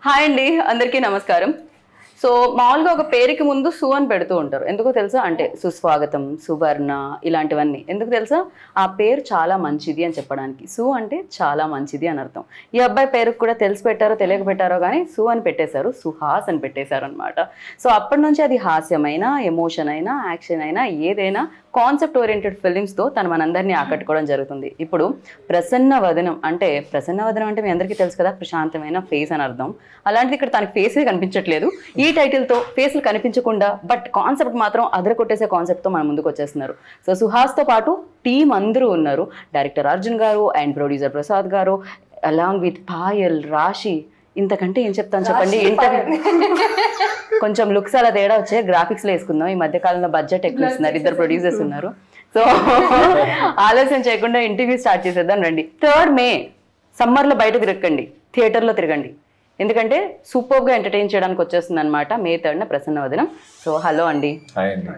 Hi అండి, అందరికీ నమస్కారం. సో మామూలుగా ఒక పేరుకి ముందు సు అని పెడుతూ ఉంటారు. ఎందుకో తెలుసా? అంటే సుస్వాగతం, సువర్ణ ఇలాంటివన్నీ. ఎందుకు తెలుసా? ఆ పేరు చాలా మంచిది అని చెప్పడానికి. సు అంటే చాలా మంచిది అని అర్థం. ఈ అబ్బాయి పేరుకు కూడా తెలిసి పెట్టారో తెలియక పెట్టారో కానీ సు అని పెట్టేశారు, సుహాస్ అని పెట్టేశారు అనమాట. సో అప్పటి నుంచి అది హాస్యమైనా, ఎమోషన్ అయినా, యాక్షన్ అయినా, ఏదైనా కాన్సెప్ట్ ఓరియంటెడ్ ఫిలిమ్స్తో తను మనందరినీ ఆకట్టుకోవడం జరుగుతుంది. ఇప్పుడు ప్రసన్న వదనం అంటే మీ అందరికీ తెలుసు కదా, ప్రశాంతమైన ఫేస్ అని అర్థం. అలాంటిది ఇక్కడ తనకి ఫేసే కనిపించట్లేదు. ఈ టైటిల్తో ఫేస్లు కనిపించకుండా బట్ కాన్సెప్ట్ మాత్రం అదర కొట్టేసే కాన్సెప్ట్తో మన ముందుకు వచ్చేస్తున్నారు. సో సుహాస్తో పాటు టీం అందరూ ఉన్నారు. డైరెక్టర్ అర్జున్ గారు అండ్ ప్రొడ్యూసర్ ప్రసాద్ గారు అలాంగ్ విత్ పాయల్, రాశి. ఇంతకంటే ఏం చెప్తాను చెప్పండి. ఇంటర్వ్యూ కొంచెం లుక్స్ అలా తేడా వచ్చే గ్రాఫిక్స్లో వేసుకుందాం. ఈ మధ్య కాలంలో బడ్జెట్ ఎక్కువ ఇస్తున్నారు, ఇద్దరు ప్రొడ్యూసర్స్ ఉన్నారు. సో ఆలస్యం చేయకుండా ఇంటర్వ్యూ స్టార్ట్ చేసేద్దాం రండి. 3rd May సమ్మర్లో బయట తిరగండి, థియేటర్లో తిరగండి. ఎందుకంటే సూపర్గా ఎంటర్టైన్ చేయడానికి వచ్చేస్తుంది అనమాట. May 3rd ప్రసన్న వదనం. సో హలో అండి.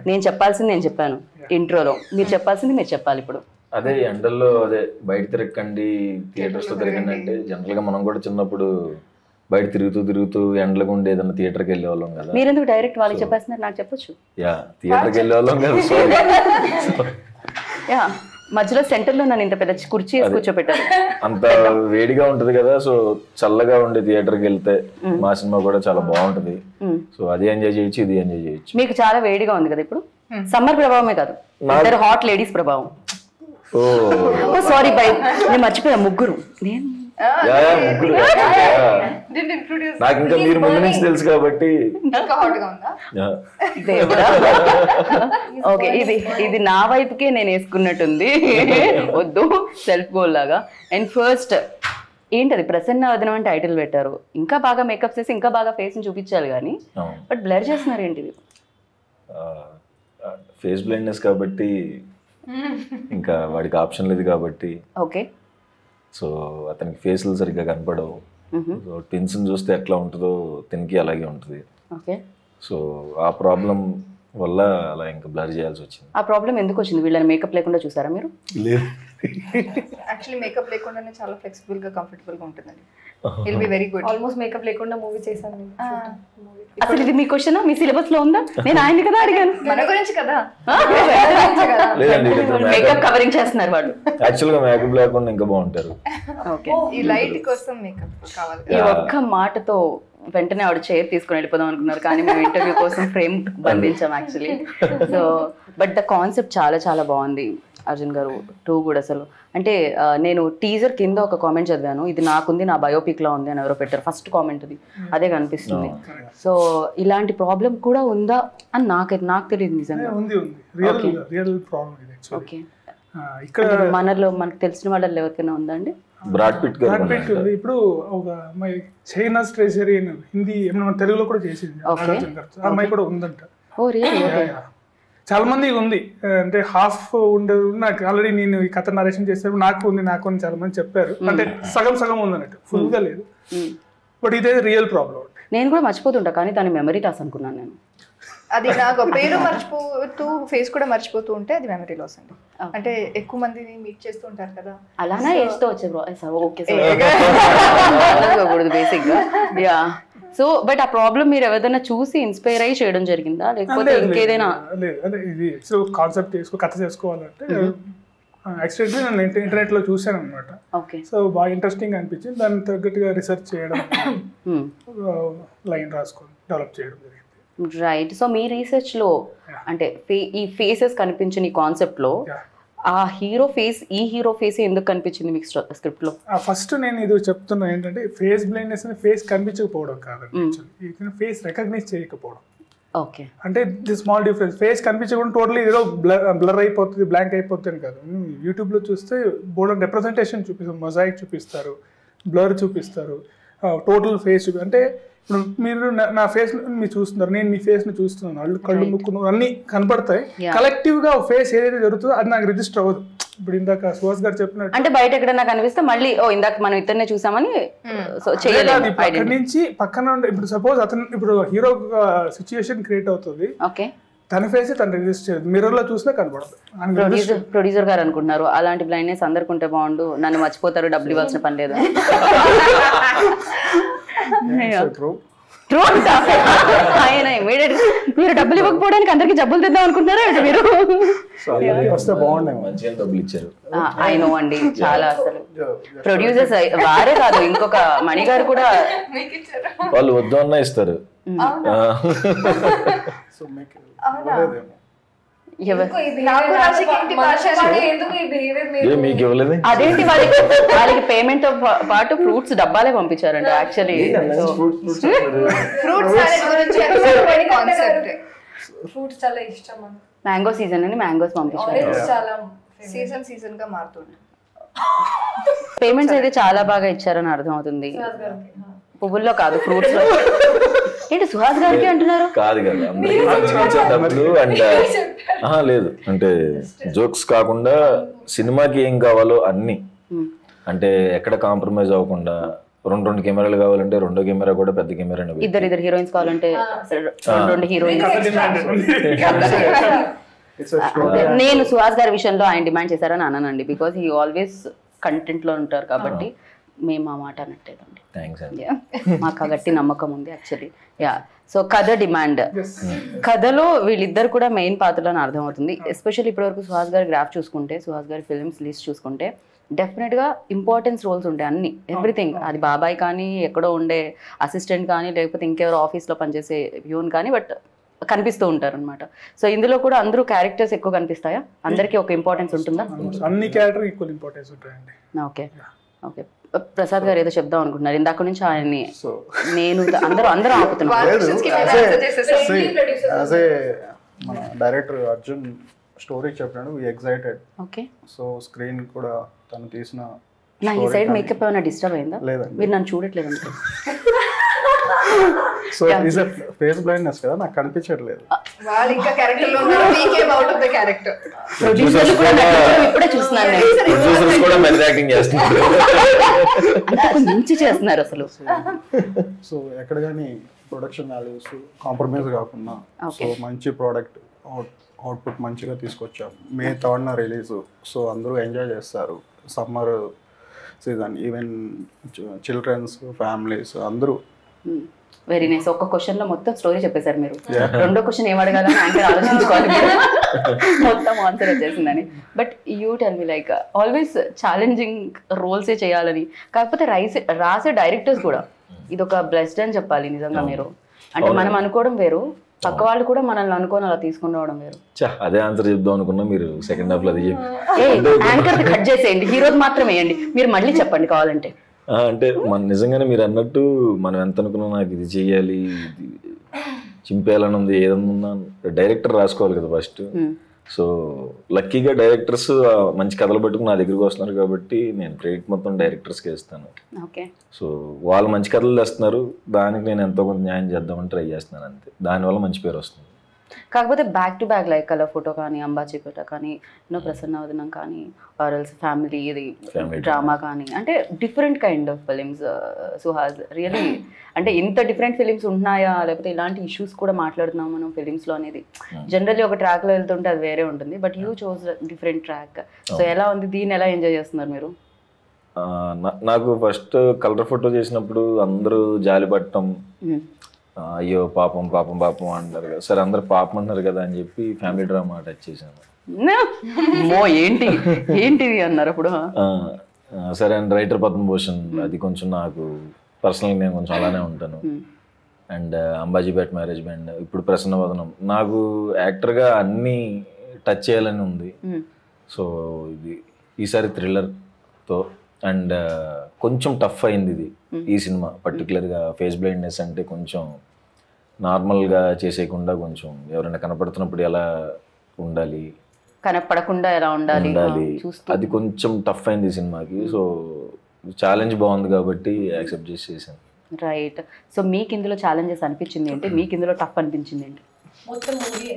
నేను చెప్పాల్సింది నేను చెప్పాను ఇంట్రోలో, మీరు చెప్పాల్సింది మీరు చెప్పాలి ఇప్పుడు. అదే ఎండల్లో అదే బయట తిరగండి, థియేటర్స్ లో తిరగండి అంటే జనరల్ గా మనం కూడా చిన్నప్పుడు బయట తిరుగుతూ ఎండలకు ఉండే ఏదన్నా థియేటర్కి వెళ్ళే వాళ్ళం కదా. మీరు ఎందుకు డైరెక్ట్ వాళ్ళకి చెప్పేస్తున్నారు? నాకు చెప్పొచ్చు. థియేటర్కి వెళ్ళే వాళ్ళం కదా. యా, మధ్యలో సెంటర్లో నన్ను ఇంత పెద్ద కుర్చీ వేసి కూర్చోపెట్టారు. అంత వేడిగా ఉంటది కదా, సో చల్లగా ఉండే థియేటర్కి వెళ్తే మా సినిమా కూడా చాలా బాగుంటది. సో అది ఎంజాయ్ చేయొచ్చు, ఇది ఎంజాయ్ చేయొచ్చు. మీకు చాలా వేడిగా ఉంది కదా ఇప్పుడు. సమ్మర్ ప్రభావమే కాదు, ఇద్దరు హాట్ లేడీస్ ప్రభావం. ఓ సారీ బై, నేను మర్చిపోయా. ముగ్గురు నేను నాకు ఇంకా మీరు ముందు నుంచి తెలుసు కాబట్టి. ఓకే, ఇది నా వైపుకే నేను వేసుకున్నట్టుంది, వద్దు సెల్ఫ్ గోల్ లాగా. అండ్ ఫస్ట్ ఏంటది ప్రసన్న వదనం అని టైటిల్ పెట్టారు. ఇంకా బాగా మేకప్ చేసి ఇంకా బాగా ఫేస్ ని చూపించాలి కానీ బట్ బ్లర్ చేస్తున్నారు ఏంటిది? ఫేస్ బ్లైండ్నెస్ కాబట్టి ఇంకా వాడికి ఆప్షన్ లేదు కాబట్టి. ఓకే, సో అతనికి ఫేస్లు సరిగ్గా కనపడవు. సో ట్విన్స్ చూస్తే ఎట్లా ఉంటుందో తినికి అలాగే ఉంటుంది. ఓకే, సో ఆ ప్రాబ్లం వల్ల అలా ఇంకా బ్లర్ చేయాల్సి వచ్చింది. ఆ ప్రాబ్లం ఎందుకు వచ్చింది? వీళ్ళని మేకప్ లేకుండా చూసారా మీరు? లేదు, యాక్చువల్లీ మేకప్ లేకుండానే చాలా ఫ్లెక్సిబుల్ గా కంఫర్టబుల్ గా ఉంటుందండి. Will be very good. Almost makeup లేకుండా మూవీ చేశాను నేను. అసలు ఇది మీ క్వశ్చన్, మీ సిలబస్ లో ఉందా? నేను ఆయన కదా అడిగాను, మన గురించి కదా. లేదండి, మేకప్ కవరింగ్ చేస్తున్నారు వాళ్ళు. యాక్చువల్ గా మేకప్ లేకుండా ఇంకా బాగుంటారు. ఓకే, ఈ లైట్ కోసం మేకప్ కావాలి. ఈ ఒక్క మాటతో వెంటనే ఆవిడ చైర్ తీసుకుని వెళ్ళిపోదాం అనుకున్నారు, కానీ మేము ఇంటర్వ్యూ కోసం ఫ్రేమ్ బంధించాం actually. So but the concept చాలా చాలా బాగుంది అర్జున్ గారు. 2 కూడా అసలు అంటే నేను టీజర్ కింద ఒక కామెంట్ చదివాను, ఇది నాకుంది, నా బయోపిక్ లా ఉంది అని ఎవరో పెట్టారు. ఫస్ట్ కామెంట్ అది, అదే కనిపిస్తుంది. సో ఇలాంటి ప్రాబ్లం కూడా ఉందా అని నాకు తెలియదు నిజంగా. ఓకే, ఇక్కడ మనలో మనకు తెలిసిన వాళ్ళలో ఎవరికైనా ఉందా అండి? బ్రాడ్ పిట్ ఉంది. ఇప్పుడు ఒక అమ్మాయి చైనా ట్రెజరీ హిందీ తెలుగులో కూడా చేసింది, ఆ అమ్మాయి కూడా ఉందంట. ఓ రియల్లీ? చాలా మంది ఉంది, అంటే హాఫ్ ఉండదు. నాకు ఆల్రెడీ నేను ఈ కథ నరేషన్ చేసేప్పుడు నాకు ఉంది అని చాలా మంది చెప్పారు. అంటే సగం ఉంది అన్నట్టు, ఫుల్ గా లేదు. బట్ ఇదే రియల్ ప్రాబ్లం. నేను కూడా మర్చిపోతుంటా, కానీ దాని మెమరీ లాస్ అనుకున్నాను నేను. అది నాకు పేరు మర్చిపోతూ ఫేస్ కూడా మర్చిపోతూ ఉంటే అది మెమరీ లాస్ అండి. అంటే ఎక్కువ మందిని మీట్ చేస్తూ ఉంటారు కదా, అలానే ఏజ్తో వచ్చే ఓకే బేసిక్ గా. యా, సో బట్ ఆ ప్రాబ్లం మీరు ఎవరైనా చూసి ఇన్స్పైర్ అయ్యి చేయడం జరిగిందా, లేకపోతే ఇంకేదైనా? అంటే ఇది కాన్సెప్ట్ కథ చేసుకోవాలంటే యాక్చువల్లీ నేను ఇంటర్నెట్ లో చూసాను అనమాట. సో బాగా ఇంట్రెస్టింగ్ అనిపించింది, దానికి తగ్గట్టుగా రీసెర్చ్ చేయడం, లైన్ రాసుకొని డెవలప్ చేయడం జరిగింది. రైట్. సో మీ రీసెర్చ్ లో అంటే ఈ ఫేసెస్ కనిపించిన ఈ కాన్సెప్ట్ లో ఆ హీరో ఫేస్ ఎందుకు కనిపించింది మీకు స్క్రిప్ట్ లో? ఫస్ట్ నేను ఇది చెప్తున్నా ఏంటంటే ఫేస్ బ్లైండ్నెస్ అని ఫేస్ కనిపించకపోవడం కాదండి, ఫేస్ రికగ్నైజ్ చేయకపోవడం. ఓకే, అంటే ది స్మాల్ డిఫరెన్స్. ఫేస్ కనిపించకుండా టోటలీ ఏదో బ్లర్ అయిపోతుంది, బ్లాంక్ అయిపోతుంది కాదు. యూట్యూబ్లో చూస్తే బోర్డ్ రిప్రజెంటేషన్ చూపిస్తారు, మొజాయిక్ చూపిస్తారు, బ్లర్ చూపిస్తారు, టోటల్ ఫేస్ అంటే ఇప్పుడు మీరు నా ఫేస్ మీరు చూస్తున్నారు, నేను మీ ఫేస్ ని చూస్తున్నాను, కళ్ళు ముక్కు అన్ని కనపడతాయి. కలెక్టివ్ గా ఫేస్ ఏదైతే జరుగుతుందో అది నాకు రిజిస్టర్ అవ్వదు. ఇప్పుడు ఇందాక సుహాస్ గారు చెప్పినట్టు అంటే బయట ఎక్కడన్నా కనిపిస్తే మళ్ళీ ఇందాక మనం ఇద్దరినే చూసామని అక్కడి నుంచి పక్కన ఇప్పుడు సపోజ్ అతను ఇప్పుడు హీరో సిచ్యుయేషన్ క్రియేట్ అవుతుంది. ఓకే, తన ఫేస్ తను రిలీజ్ చేయదు, మిర్రర్ లో చూసినా కనపడదు. ప్రొడ్యూసర్ గారు అనుకుంటున్నారు అలాంటి బ్లైండ్నెస్ అందరికి ఉంటే బాగుండు, నన్ను మర్చిపోతారు, డబ్బులు ఇవ్వాల్సిన పని లేదు. ఆయన ఇమీడియట్ మీరు డబ్బులు ఇవ్వకపోవడానికి అందరికి జబ్బులు తెద్దాం అనుకుంటున్నారా అంటే మీరు వస్తే బాగుండే. మంచిగా డబ్బులు ఇచ్చారు. ఐ నో అండి, చాలా అసలు ప్రొడ్యూసర్స్ వారే కాదు, ఇంకొక మణి గారు కూడా వాళ్ళు వద్దు అన్నా ఇస్తారు. సో మీకు మీకు ఇవ్వలేదు. అదేంటి వాళ్ళకి పేమెంట్ తో పాటు ఫ్రూట్స్ డబ్బాలే పంపించారండి యాక్చువల్లీ. ఫ్రూట్స్ చాలా ఇష్టం, మ్యాంగో సీజన్ అని మ్యాంగోస్ పంపించారు. చాలా సీజన్ గా మారుతుంది. పేమెంట్స్ అయితే చాలా బాగా ఇచ్చారని అర్థం అవుతుంది. పువ్వుల్లో కాదు, ఫ్రూట్స్ లో. ఏంటి సుహాస్ గారికి అంటున్నారు? కాదు కదా, అందరికీ మంచి మంచి డబ్బులు. అండ్ లేదు అంటే జోక్స్ కాకుండా సినిమాకి ఏం కావాలో అన్ని, అంటే ఎక్కడ కాంప్రమైజ్ అవ్వకుండా. రెండు కెమెరాలు కావాలంటే రెండో కెమెరా కూడా పెద్ద కెమెరా. ఇద్దరు హీరోయిన్స్ కావాలంటే రెండు హీరోయిన్స్. నేను సుహాస్ గారి విషయంలో ఆయన డిమాండ్ చేశారని అన్నానండి, బికాస్ హీ ఆల్వేస్ కంటెంట్ లో ఉంటారు కాబట్టి మేము ఆ మాట అనట్లేదండి. మాకు గట్టి నమ్మకం ఉంది యాక్చువల్లీ. సో కథ డిమాండ్, కథలో వీళ్ళిద్దరు కూడా మెయిన్ పాత్రలని అర్థమవుతుంది. ఎస్పెషల్లీ ఇప్పటివరకు సుహాస్ గారి గ్రాఫ్ చూసుకుంటే, సుహాస్ గారి ఫిల్మ్స్ లిస్ట్ చూసుకుంటే డెఫినెట్గా ఇంపార్టెన్స్ రోల్స్ ఉంటాయి అన్ని, ఎవ్రీథింగ్. అది బాబాయ్ కానీ, ఎక్కడో ఉండే అసిస్టెంట్ కానీ, లేకపోతే ఇంకెవరో ఆఫీస్లో పనిచేసే ప్యూన్ కానీ, బట్ కనిపిస్తూ ఉంటారు అనమాట. సో ఇందులో కూడా అందరూ క్యారెక్టర్స్ ఎక్కువ కనిపిస్తాయా? అందరికీ ఒక ఇంపార్టెన్స్ ఉంటుందా? అన్ని క్యారెక్టర్ ఈక్వల్ ఇంపార్టెన్స్ ఉంటాయండి. Okay okay. ప్రసాద్ గారు ఏదో చెప్దాం అనుకుంటున్నారు ఇందాక నుంచి ఆయన్ని. నేను అందరూ ఆపుతున్నారు. మన డైరెక్టర్ అర్జున్ స్టోరీ చెప్పినాడు, ఎక్సైటెడ్. ఓకే. సో స్క్రీన్ కూడా తను తీసిన. నా ఈ సైడ్ మేకప్ ఏమైనా డిస్టర్బ్ అయిందా? లేదండి, మీరు నన్ను చూడట్లేదు అంటే. సో ఈజ్ ఫేస్ బ్లైండ్నెస్ కదా, నాకు కనిపించట్లేదు. వాళ్ళు ఇంకా క్యారెక్టర్ లో ఉన్నారు, we came out of the character. Producers కూడా ఇప్పుడే చూస్తున్నాను నేను. ప్రొడ్యూసర్స్ కూడా మెథడ్ యాక్టింగ్ చేస్తున్నారు, అంతకు మించి చేస్తున్నారు అసలు. సో ఎక్కడ కానీ ప్రొడక్షన్ వాల్యూస్ కాంప్రమైజ్ కాకుండా సో మంచి ప్రోడక్ట్ అవుట్పుట్ మంచిగా తీసుకొచ్చాం. May 3rd రిలీజ్, సో అందరూ ఎంజాయ్ చేస్తారు. Summer season, even childrens, families అందరూ. Very nice. ఒక్క క్వశ్చన్ లో మొత్తం స్టోరీ చెప్పేశారు మీరు. రెండో క్వశ్చన్ ఏం అడగాలని యాంకర్ ఆలోచించుకోవాలి, మొత్తం ఆన్సర్ వచ్చేసిందని. But you tell me, like always challenging రోల్సే చేయాలని, కాకపోతే రాసే డైరెక్టర్స్ కూడా ఇది ఒక బ్లెస్డ్ అని చెప్పాలి నిజంగా. మీరు అంటే మనం అనుకోవడం వేరు, పక్క వాళ్ళు కూడా మనల్ని అనుకోని అలా తీసుకుని రావడం వేరు. అదే ఆన్సర్ చెప్దాం అనుకున్నా, మీరు సెకండ్ హాఫ్ లో అది యాంకర్ కట్ చేసేయండి, హీరోది మాత్రం వేయండి, మీరు మళ్ళీ చెప్పండి కావాలంటే. అంటే మన నిజంగానే మీరు అన్నట్టు మనం ఎంత అనుకున్నా నాకు ఇది చెయ్యాలి, ఇది చింపేయాలని ఉంది, ఏదన్నా డైరెక్టర్ రాసుకోవాలి కదా ఫస్ట్. సో లక్కీగా డైరెక్టర్స్ మంచి కథలు పట్టుకుని నా దగ్గరికి వస్తున్నారు కాబట్టి నేను క్రెడిట్ మొత్తం డైరెక్టర్స్కి ఇస్తాను. సో వాళ్ళు మంచి కథలు తెస్తున్నారు, దానికి నేను ఎంతో కొంత న్యాయం చేద్దామని ట్రై చేస్తున్నాను అంతే. దానివల్ల మంచి పేరు వస్తుంది. కాకపోతే back to back like colour photo కానీ, అంబాజీపేట కానీ, ప్రసన్న వదనం కానీ, ఆర్ఎల్స్ ఫ్యామిలీ ఇది డ్రామా కానీ, అంటే different kind of films Suhas. Really అంటే ఇంత డిఫరెంట్ ఫిలిమ్స్ ఉంటున్నాయా, లేకపోతే ఇలాంటి ఇష్యూస్ కూడా మాట్లాడుతున్నాం మనం ఫిలిమ్స్లో అనేది. జనరల్లీ ఒక ట్రాక్లో వెళ్తుంటే అది వేరే ఉంటుంది, but you chose different track. So ఎలా ఉంది, దీన్ని ఎలా ఎంజాయ్ చేస్తున్నారు మీరు? నాకు ఫస్ట్ కలర్ ఫోటో చేసినప్పుడు అందరూ జాలి పట్టడం, అయ్యో పాపం పాపం పాపం అంటారు కదా, సరే అందరు పాపం అంటున్నారు కదా అని చెప్పి ఫ్యామిలీ డ్రామా టచ్ చేశాను. ఏంటిది అన్నారు అప్పుడు. సరే అండ్ రైటర్ పద్మభూషణ్, అది కొంచెం నాకు పర్సనల్గా నేను కొంచెం అలానే ఉంటాను. అండ్ అంబాజీపేట మ్యారేజ్ బ్యాండ్, ఇప్పుడు ప్రసన్న వదనం. నాకు యాక్టర్గా అన్నీ టచ్ చేయాలని ఉంది. సో ఇది ఈసారి థ్రిల్లర్తో అండ్ కొంచెం టఫ్ అయింది ఇది ఈ సినిమా. పర్టికులర్గా ఫేస్ బ్లైండ్నెస్ అంటే కొంచెం నార్మల్గా చేసేయకుండా కొంచెం ఎవరైనా కనపడుతున్నప్పుడు ఎలా ఉండాలి, కనపడకుండా ఎలా ఉండాలి, అది కొంచెం టఫ్ అయింది ఈ సినిమాకి. సో ఛాలెంజ్ బాగుంది కాబట్టి యాక్సెప్ట్ చేసాను. రైట్. సో మీకు ఇందులో ఛాలెంజెస్ అనిపించింది ఏంటి, మీకు ఇందులో టఫ్ అనిపించింది ఏంటి? మొత్తం మూవీ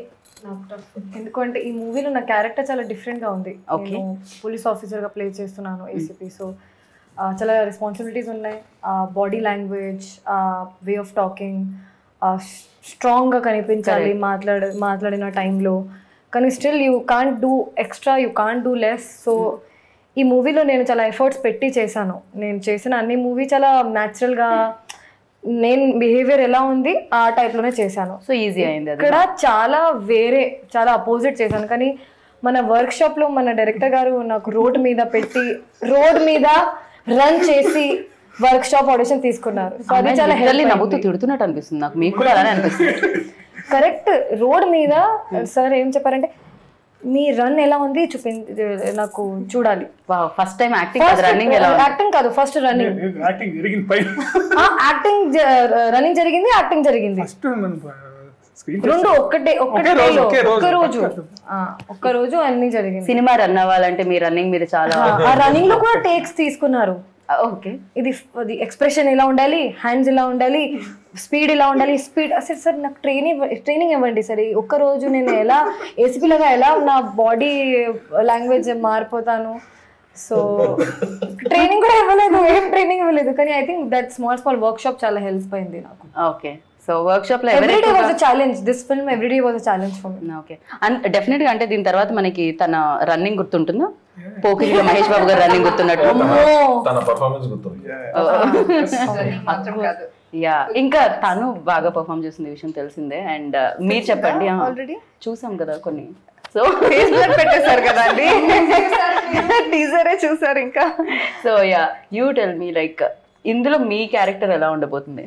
ఎందుకంటే ఈ మూవీలో నా క్యారెక్టర్ చాలా డిఫరెంట్గా ఉంది. ఓకే, పోలీస్ ఆఫీసర్గా ప్లే చేస్తున్నాను, ఏసీపీ. సో చాలా రెస్పాన్సిబిలిటీస్ ఉన్నాయి. Body language, way of talking, స్ట్రాంగ్గా కనిపించాలి మాట్లాడిన టైంలో, కానీ still you can't do extra, you can't do less. So ఈ మూవీలో నేను చాలా ఎఫర్ట్స్ పెట్టి చేశాను. నేను చేసిన అన్ని మూవీ చాలా న్యాచురల్గా నేను బిహేవియర్ ఎలా ఉంది ఆ టైప్లోనే చేశాను. సో ఈజీ అయింది. ఇక్కడ చాలా చాలా అపోజిట్ చేశాను. కానీ మన వర్క్షాప్లో మన డైరెక్టర్ గారు నాకు రోడ్ మీద రన్ చేసి వర్క్షాప్ ఆడిషన్ తీసుకున్నారు. సో అది చాలా నవ్వుతూ తిడుతున్నట్టు అనిపిస్తుంది నాకు, మీకు కూడా అలానే అనిపిస్తుంది. కరెక్ట్, రోడ్ మీద సార్ ఏం చెప్పారంటే మీ రన్ ఎలా ఉంది నాకు చూడాలి. ఫస్ట్ టైం యాక్టింగ్ కాదు, ఫస్ట్ రన్నింగ్ రన్నింగ్ జరిగింది, యాక్టింగ్ జరిగింది, రెండు ఒక్క రోజు అన్ని జరిగింది. సినిమా రన్ అవ్వాలంటే మీ రన్నింగ్ మీద చాలా, ఆ రన్నింగ్ లో కూడా టేక్స్ తీసుకున్నారు. ఓకే, ఇది ఎక్స్ప్రెషన్ ఎలా ఉండాలి, హ్యాండ్స్ ఎలా ఉండాలి, స్పీడ్ ఎలా ఉండాలి, స్పీడ్ అసలు సార్ నాకు ట్రైనింగ్ ఇవ్వండి సార్. ఒక్క రోజు నేను ఎలా ఏసీపీ లాగా ఎలా నా బాడీ లాంగ్వేజ్ మారిపోతాను. సో ట్రైనింగ్ కూడా ఇవ్వలేదు, ఏం ట్రైనింగ్ ఇవ్వలేదు. కానీ I think that small work shop చాలా హెల్ప్ అయింది నాకు. ఓకే, సో వర్క్ షాప్ లో everyday was a challenge. This film everyday was a challenge for me. Okay, and definite గా అంటే దీని తర్వాత మనకి తన రన్నింగ్ గుర్తుంటుందా? పోకిరిలో మహేష్ బాబు గారు రన్నింగ్ గుర్తున్నట్టు, తన పర్ఫార్మెన్స్ గుర్తుంది. యా, ఇంకా తను బాగా పర్ఫామ్ చేసిన విషయం తెలిసిందే. అండ్ మీరు చెప్పండి, ఆల్రెడీ చూసాం కదా కొన్ని, సో పెట్టేశారు కదా అండి, టీజరే చూసారు ఇంకా. So yeah, you tell me like ఇందులో మీ క్యారెక్టర్ ఎలా ఉండబోతుంది?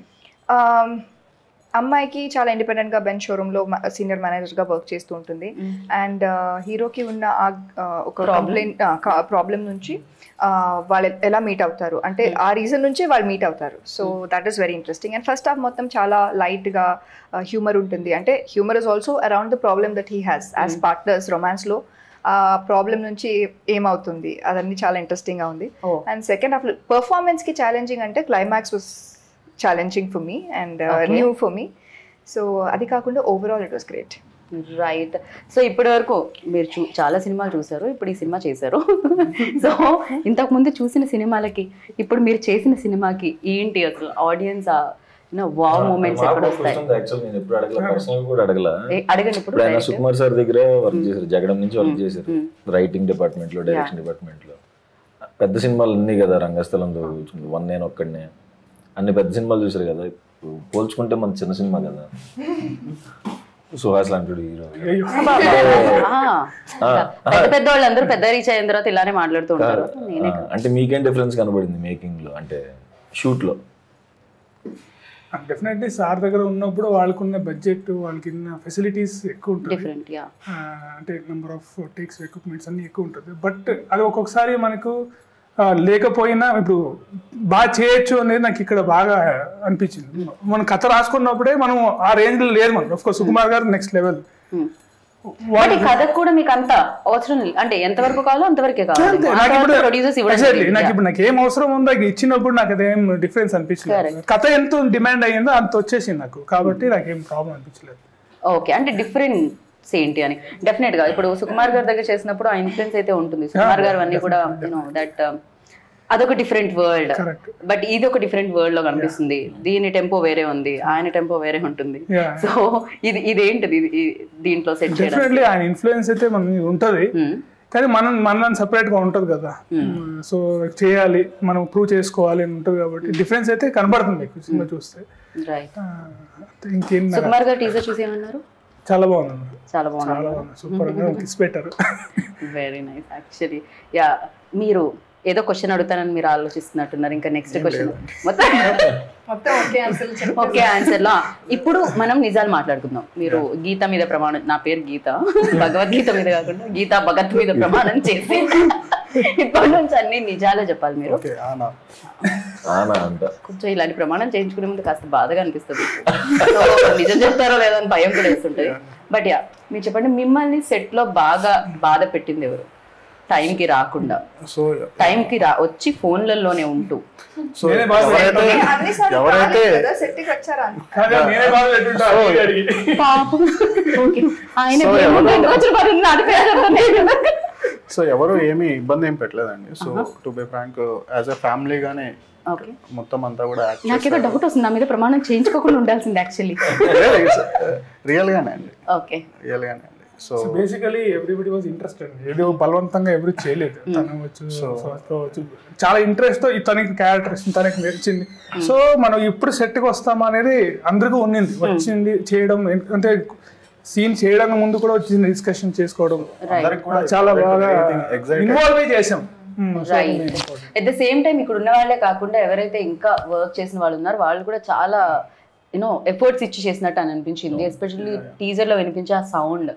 అమ్మాయికి చాలా ఇండిపెండెంట్ గా బెంచ్ షోరూమ్ లో సీనియర్ మేనేజర్ గా వర్క్ చేస్తూ ఉంటుంది. అండ్ హీరోకి ఉన్న ఒక ప్రాబ్లం నుంచి వాళ్ళు ఎలా మీట్ అవుతారు అంటే ఆ రీజన్ నుంచే వాళ్ళు మీట్ అవుతారు. So that is very interesting. And first half మొత్తం చాలా లైట్ గా హ్యూమర్ ఉంటుంది. అంటే humour is also around the problem that he has as partners romance లో. ఆ ప్రాబ్లం నుంచి ఏమవుతుంది అదన్నీ చాలా ఇంట్రెస్టింగ్ గా ఉంది. అండ్ సెకండ్ హాఫ్ పర్ఫార్మెన్స్ కి ఛాలెంజింగ్ అంటే climax was challenging for me and new for me. So అది కాకుండా overall it was great. Right, so ఇప్పటి వరకు మీరు చాలా సినిమాలు చూసారు, ఇప్పుడు ఈ సినిమా చేశారు. సో ఇంతకు ముందు చూసిన సినిమాలకి ఇప్పుడు మీరు చేసిన సినిమాకి ఏంటి అసలు ఆడియన్స్ వావ్ మూమెంట్స్ ఎక్కడ వస్తాయి? అడగండి. ఇప్పుడు ఆయన సుకుమార్ సార్ దగ్గర వర్క్ చేశారు, జగడం నుంచి వర్క్ చేశారు, రైటింగ్ డిపార్ట్మెంట్ లో, డైరెక్షన్ డిపార్ట్మెంట్ లో. పెద్ద సినిమాలు అన్నీ కదా, రంగస్థలంతో వన్ నేను ఒక్కడనే, అన్ని పెద్ద సినిమాలు చూసారు కదా. పోల్చుకుంటే మన చిన్న సినిమా కదా, సుహాస్ లాంటి హీరో. పెద్ద వాళ్ళందరూ పెద్ద రీచ్ అయిన తర్వాత ఇలానే మాట్లాడుతూ ఉంటారు. అంటే మీకేం డిఫరెన్స్ కనబడింది మేకింగ్ లో, అంటే షూట్ లో? డెఫినెట్లీ సార్ దగ్గర ఉన్నప్పుడు వాళ్ళకున్న బడ్జెట్, వాళ్ళకి ఫెసిలిటీస్ ఎక్కువ ఉంటుంది. అంటే నెంబర్ ఆఫ్ టేక్స్, ఎక్విప్మెంట్స్ అన్ని ఎక్కువ ఉంటుంది. బట్ అది ఒక్కొక్కసారి మనకు లేకపోయినా ఇప్పుడు బాగా చేయొచ్చు అనేది నాకు ఇక్కడ బాగా అనిపించింది. మనం కథ రాసుకున్నప్పుడే మనం ఆ రేంజ్ లో లేదు. మనం ఆఫ్ కోర్స్ సుకుమార్ గారు నెక్స్ట్ లెవెల్. కథకు కూడా మీకు అంత అవసరం అంటే ఎంతవరకు కావాలో అంతవరకే కావాలి. నాకు ఏం అవసరం ఉందో ఇచ్చినప్పుడు నాకు అదేం డిఫరెన్స్ అనిపించలేదు. కథ ఎంత డిమాండ్ అయ్యిందో అంత వచ్చేసింది నాకు, కాబట్టి నాకేం ప్రాబ్లం అనిపించలేదు. ఓకే, అంటే డిఫరెన్స్ ఏంటి అని డెఫినెట్ గా ఇప్పుడు సుకుమార్ గారి దగ్గర చేసినప్పుడు ఆ ఇన్ఫ్లుయెన్స్ అయితే ఉంటుంది. సుకుమార్ గారు అన్ని కూడా దట్ అదొక డిఫరెంట్ వరల్డ్, బట్ ఇది ఒక డిఫరెంట్ వరల్డ్ లో కనిపిస్తుంది. దీని టెంపో వేరే ఉంది, ఆయన టెంపో వేరే ఉంటుంది. సో ఇదేంటిది దీంట్లో సెట్ డెఫినెట్లీ ఆయన ఇన్ఫ్లుయెన్స్ అయితే మన ఉంటది, కానీ మనం సెపరేట్ గా ఉంటది కదా. సో చేయాలి, మనం ప్రూవ్ చేసుకోవాలి అని ఉంటది, కాబట్టి డిఫరెన్స్ అయితే కనబడుతుంది మీకు సినిమా చూస్తే. ఇంకేం సుకుమార్ గారు టీజర్ చూసి ఏమన్నారు? చాలా బాగుంది, చాలా బాగుంది, సూపర్ గా కిస్ పెట్టారు. Very nice. యాక్చువల్లీ యా, మీరు ఏదో క్వశ్చన్ అడుగుతానని మీరు ఆలోచిస్తున్నట్టున్నారు. ఇంకా నెక్స్ట్ క్వశ్చన్ మొత్తం ఓకే ఆన్సర్ లో ఇప్పుడు మనం నిజాలు మాట్లాడుకుందాం. మీరు గీత మీద ప్రమాణం, నా పేరు గీత, భగవద్గీత మీద కాకుండా గీతా భగత్ మీద ప్రమాణం చేసి ఇప్పటి నుంచి అన్ని నిజాలే చెప్పాలి మీరు. కొంచెం ఇలాంటి ప్రమాణం చేయించుకునే ముందు కాస్త బాధగా అనిపిస్తుంది, నిజం చెప్తారో లేదో అని భయం కూడా వేస్తుంటది. బట్ యా, మీరు చెప్పండి, మిమ్మల్ని సెట్ లో బాగా బాధ పెట్టింది ఎవరు? టైంకి రాకుండా, టైంకి వచ్చి ఫోన్లలోనే ఉంటూ సో ఎవరు ఏమీ ఇబ్బంది ఏం పెట్టలేదండి. So to be frank as a ఫ్యామిలీగానే ఓకే, మొత్తం అంతా కూడా నాకేదో డౌట్ వస్తుంది, నా మీద ప్రమాణం చేయించుకోకుండా ఉండాల్సింది యాక్చువల్లీ. రియల్గానే అండి, ఓకే, రియల్గానే అండి. So basically everybody was interested, ఏదో బలవంతంగా ఎవరు చేయలేదు. తను వచ్చు చాలా ఇంట్రెస్ట్ తో తనకి క్యారెక్టర్ ఇస్తుంది, తనకి నచ్చింది. సో మనం ఇప్పుడు సెట్కి వస్తామా అనేది అందరికీ ఉన్నింది, వచ్చింది చేయడం. అంటే సీన్ చేయడం ముందు కూడా వచ్చింది డిస్కషన్ చేసుకోవడం, చాలా బాగా ఇన్వాల్వ్ చేసాం. Right. At the same time ఇక్కడ ఉన్న వాళ్ళే కాకుండా ఎవరైతే ఇంకా వర్క్ చేసిన వాళ్ళు ఉన్నారో వాళ్ళు కూడా చాలా యూనో ఎఫర్ట్స్ ఇచ్చి చేసినట్టు అని అనిపించింది. ఎస్పెషల్లీ టీజర్ లో వినిపించే ఆ సౌండ్,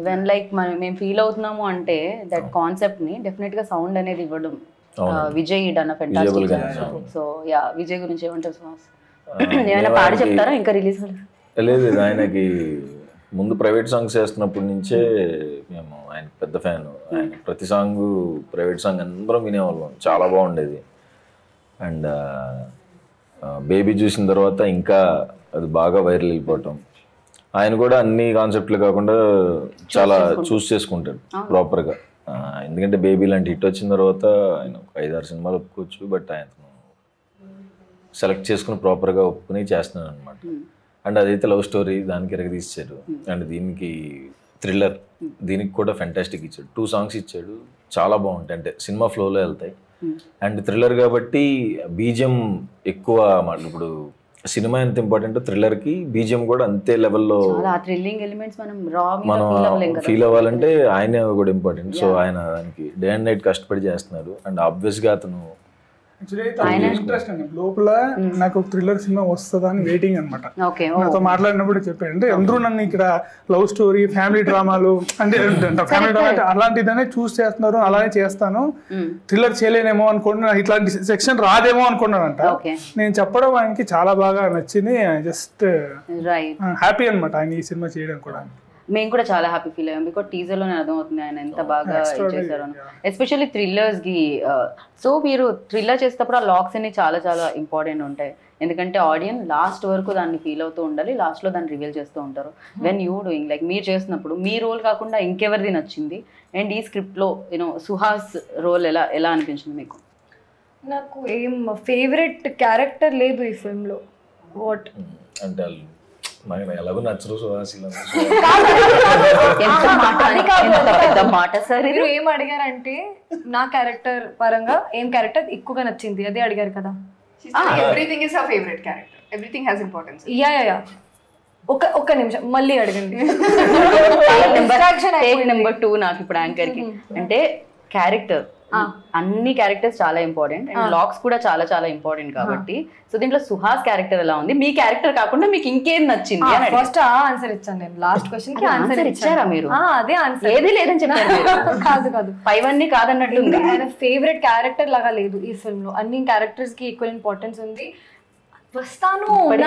వెన్ లైక్ మేము ఫీల్ అవుతున్నాము అంటే దట్ కాన్సెప్ట్ ని డెఫినెట్ గా సౌండ్ అనేది ఇవ్వడం Vijay done fantastic. So yeah, Vijay గురించి ఏమంటారు సుహాస్? ఏమైనా పాడి చెప్తారా? ఇంకా రిలీజ్ లేదు, ఆయనకి ముందు ప్రైవేట్ సాంగ్స్ చేస్తున్నప్పటి నుంచే మేము ఆయన పెద్ద ఫ్యాన్. ఆయన ప్రతి సాంగ్ ప్రైవేట్ సాంగ్ అందరం వినేవాళ్ళం, చాలా బాగుండేది. అండ్ బేబీ చూసిన తర్వాత ఇంకా అది బాగా వైరల్ అయిపోవటం. ఆయన కూడా అన్ని కాన్సెప్ట్లు కాకుండా చాలా చూస్ చేసుకుంటాడు ప్రాపర్గా. ఎందుకంటే బేబీ లాంటి హిట్ వచ్చిన తర్వాత ఆయన 5-6 సినిమాలు ఒప్పుకోవచ్చు, బట్ ఆయన సెలెక్ట్ చేసుకుని ప్రాపర్గా ఒప్పుకుని చేస్తున్నాడు అనమాట. అండ్ అదైతే లవ్ స్టోరీ, దానికి ఎరగదీశాడు. అండ్ దీనికి థ్రిల్లర్, దీనికి కూడా ఫెంటాస్టిక్ ఇచ్చాడు. 2 సాంగ్స్ ఇచ్చాడు, చాలా బాగుంటాయి, అంటే సినిమా ఫ్లోలో వెళ్తాయి. అండ్ థ్రిల్లర్ కాబట్టి బీజిఎం ఎక్కువ మాట. ఇప్పుడు సినిమా ఎంత ఇంపార్టెంట్, థ్రిల్లర్కి బీజిఎం కూడా అంతే లెవెల్లో మనం ఫీల్ అవ్వాలంటే ఆయనే కూడా ఇంపార్టెంట్. సో ఆయన దానికి డే అండ్ నైట్ కష్టపడి చేస్తున్నారు. అండ్ ఆబ్వియస్గా అతను ఇంట్రెస్ట్ అండి లోపల, నాకు ఒక థ్రిల్లర్ సినిమా వస్తుందా అని వెయిటింగ్ అనమాట. నాతో మాట్లాడినప్పుడు చెప్పాడు, అంటే అందరూ నన్ను ఇక్కడ లవ్ స్టోరీ, ఫ్యామిలీ డ్రామాలు అంటే ఫ్యామిలీ డ్రామా అంటే అలాంటిదనే చూస్ చేస్తున్నారు, అలానే చేస్తాను, థ్రిల్లర్ చేయలేనేమో అనుకున్నా, ఇట్లాంటి సెక్షన్ రాదేమో అనుకున్నానంట. నేను చెప్పడం ఆయనకి చాలా బాగా నచ్చింది. జస్ట్ హ్యాపీ అనమాట ఆయన ఈ సినిమా చేయడం కూడా. మేము కూడా చాలా హ్యాపీ ఫీల్ అయ్యాం, బికాజ్ టీజర్ లోనే అర్థమవుతుంది ఆయన ఎంత బాగా చేశారు, ఎస్పెషల్లీ థ్రిల్లర్స్ కి. సో మీరు థ్రిల్లర్ చేసేటప్పుడు ఆ లాక్స్ అన్ని చాలా చాలా ఇంపార్టెంట్ ఉంటాయి, ఎందుకంటే ఆడియన్స్ లాస్ట్ వరకు దాన్ని ఫీల్ అవుతూ ఉండాలి, లాస్ట్ లో దాన్ని రివీల్ చేస్తూ ఉంటారు. వెన్ యూ డూయింగ్ లైక్ మీరు చేసినప్పుడు మీ రోల్ కాకుండా ఇంకెవరిది నచ్చింది? అండ్ ఈ స్క్రిప్ట్ లో యూనో సుహాస్ రోల్ ఎలా అనిపించింది మీకు? నాకు ఏం ఫేవరెట్ క్యారెక్టర్ లేదు ఈ ఫిల్మ్ లో. వాట్ అంటే ఎలాగో నచ్చరు సుహాస్. మీరు ఏం అడిగారంటే నా క్యారెక్టర్ పరంగా ఏం క్యారెక్టర్ ఎక్కువగా నచ్చింది అదే అడిగారు కదా. Everything is our favourite character, everything has importance. Yeah ఒక్క నిమిషం మళ్ళీ అడగండి. నెంబర్ 2 నాకు ఇప్పుడు యాంకర్ కి అంటే క్యారెక్టర్, అన్ని క్యారెక్టర్స్ చాలా ఇంపార్టెంట్ అండ్ లాక్స్ కూడా చాలా చాలా ఇంపార్టెంట్ కాబట్టి. సో దీంట్లో సుహాస్ క్యారెక్టర్ ఎలా ఉంది, మీ క్యారెక్టర్ కాకుండా మీకు ఇంకేం నచ్చింది? ఫస్ట్ ఆన్సర్ ఇచ్చాను నేను, లాస్ట్ క్వశ్చన్ కి ఆన్సర్ ఇచ్చారా మీరు? అదే ఆన్సర్, ఏది లేదని చెప్పారు. కాదు పైవన్నీ కాదన్నట్టుంది. ఆయన ఫేవరెట్ క్యారెక్టర్ లాగా లేదు ఈ ఫిల్మ్ లో, అన్ని క్యారెక్టర్స్ కి ఈక్వల్ ఇంపార్టెన్స్ ఉంది. వస్తాను మీరు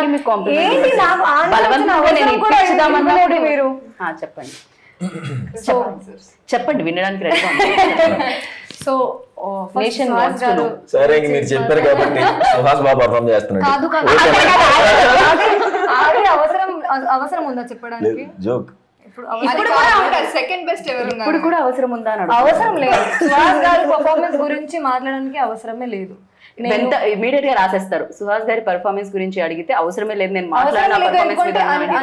చెప్పండి, వినడానికి రెడీ. సో సరే మీరు చెప్పారు కాబట్టి సుహాస్ బాగా పర్ఫార్మ్ చేస్తున్నాడు. అవసరం ఉందా చెప్పడానికి? జోక్. సెకండ్ బెస్ట్ ఇప్పుడు కూడా అవసరం ఉందా? అవసరం లేదు, సుహాస్ గారి పర్ఫార్మెన్స్ గురించి మాట్లాడడానికి అవసరమే లేదు. ఇమీడియట్ గా రాసేస్తారు సుహాస్ గారి పర్ఫార్మెన్స్ గురించి అడిగితే అవసరమే లేదు నేను మాట్లాడిన.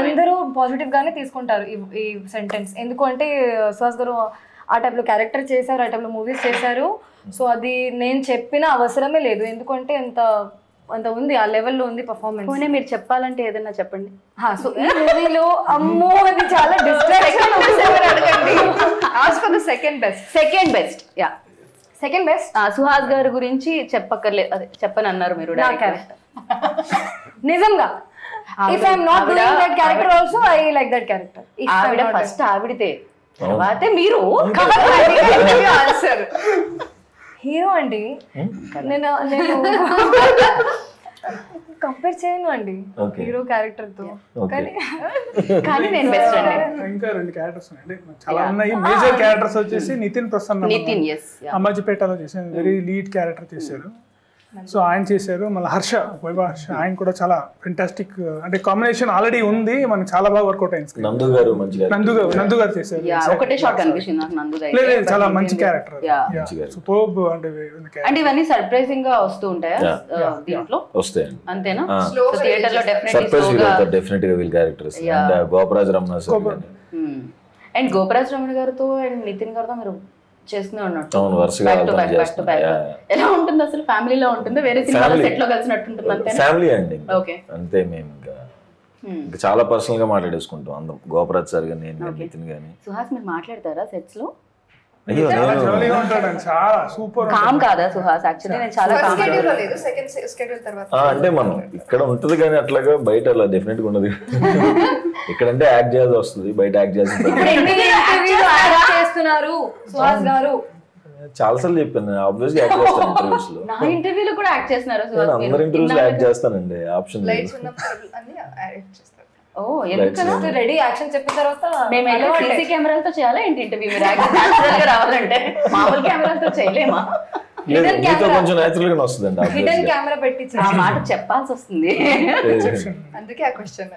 అందరూ పాజిటివ్ గానే తీసుకుంటారు ఈ సెంటెన్స్, ఎందుకంటే సుహాస్ గారు ఆ టైప్ లో క్యారెక్టర్ చేశారు, ఆ టైప్ లో మూవీస్ చేశారు. సో అది నేను చెప్పిన అవసరమే లేదు, ఎందుకంటే అంత ఉంది, ఆ లెవెల్లో ఉంది పర్ఫార్మెన్స్. మీరు చెప్పాలంటే ఏదన్నా చెప్పండి. సో ఈ మూవీలో అమ్మో అది చాలా distraction. Second best yeah second best Suhas గారి గురించి చెప్పక్కర్లేదు, అదే చెప్పని అన్నారు మీరు. నిజంగా if I'm not doing that character also I like that character. ఆవిడ ఫస్ట్ ఆవిడితే, తర్వాతే మీరు. హీరో అండి, నేను కంపేర్ చేయను అండి హీరో క్యారెక్టర్ తో, కానీ నేను బెస్ట్ అండి. ఇంకా 2 క్యారెక్టర్స్ ఉన్నాయండి, చాలా ఉన్నాయి. మేజర్ క్యారెక్టర్స్ వచ్చేసి నితిన్ ప్రసన్న, నితిన్ అమ్మాజిపేటలో చేశారు, వెరీ లీడ్ క్యారెక్టర్ చేశారు. సో ఆయన చేశారు. మళ్ళీ వైభవ్ హర్ష ఆయన కూడా చాలా ఫెంటాస్టిక్, అంటే కాంబినేషన్ ఆల్రెడీ ఉంది, మనకి చాలా బాగా వర్కౌట్ అయింది. నందు గారు మంచిగా నందు గారు చేశారు. ఒకటే షాట్ కనిపించింది నాకు నందు లేదు, చాలా మంచి క్యారెక్టర్, సూపర్బ్. అంటే ఇవన్నీ సర్ప్రైజింగ్ గా వస్తూ ఉంటాయా దీంట్లో? వస్తాయండి. అంతేనా? థియేటర్ లో సర్ప్రైజ్ డెఫినెట్ గా వీళ్ళ characters. And Goparaj Ramana sir and Goparaj Ramana గారితో అండ్ నితిన్ గారితో మీరు చేస్తూనే ఉన్నట్టు అవును, వరుసగా ఎలా ఉంటుంది అసలు? ఫ్యామిలీలో ఉంటుందా, వేరే సినిమాలో సెట్ లో కలిసినట్టు ఉంటుంది? అంతే ఫ్యామిలీ అండి. ఓకే, అంతే. మేము ఇంకా చాలా పర్సనల్ గా మాట్లాడేసుకుంటాం అందరం, గోపరాజ్ సార్ గాని నేను నితిన్ గాని. సుహాస్ మీరు మాట్లాడతారా సెట్స్ లో? అయ్యో చాలా సూపర్ కామ్ కాదా సుహాస్? యాక్చువల్లీ నేను చాలా కామ్. అంటే మనం ఇక్కడ ఉంటది కానీ అట్లాగా బయట అలా డెఫినెట్ గా ఉండదు. ఇక్కడంటే యాక్ట్ చేయాల్సి వస్తుంది, బయట యాక్ట్ చేస్తున్నారు సుహాస్ గారు. చాలా సార్లు చెప్పాను, ఆబ్వియస్ గా యాక్ట్ చేస్తాను ఇంటర్వ్యూస్ లో. నా ఇంటర్వ్యూలో కూడా యాక్ట్ చేస్తున్నారు నేను అందరి ఇంటర్వ్యూస్ లో యాక్ట్ చేస్తానండి, ఆప్షన్ రెడీ యాక్షన్ చెప్పిన తర్వాత మేము సీసీ కెమెరాలతో చేయాలా ఏంటి ఇంటర్వ్యూ? మీరు న్యాచురల్ గా రావాలంటే మామూలు కెమెరాలతో చేయలేమా? కొంచెం నేచురల్ గా వస్తుందండి. హిడెన్ కెమెరా పెట్టి ఆ మాట చెప్పాల్సి వస్తుంది. అందుకే ఆ క్వశ్చన్.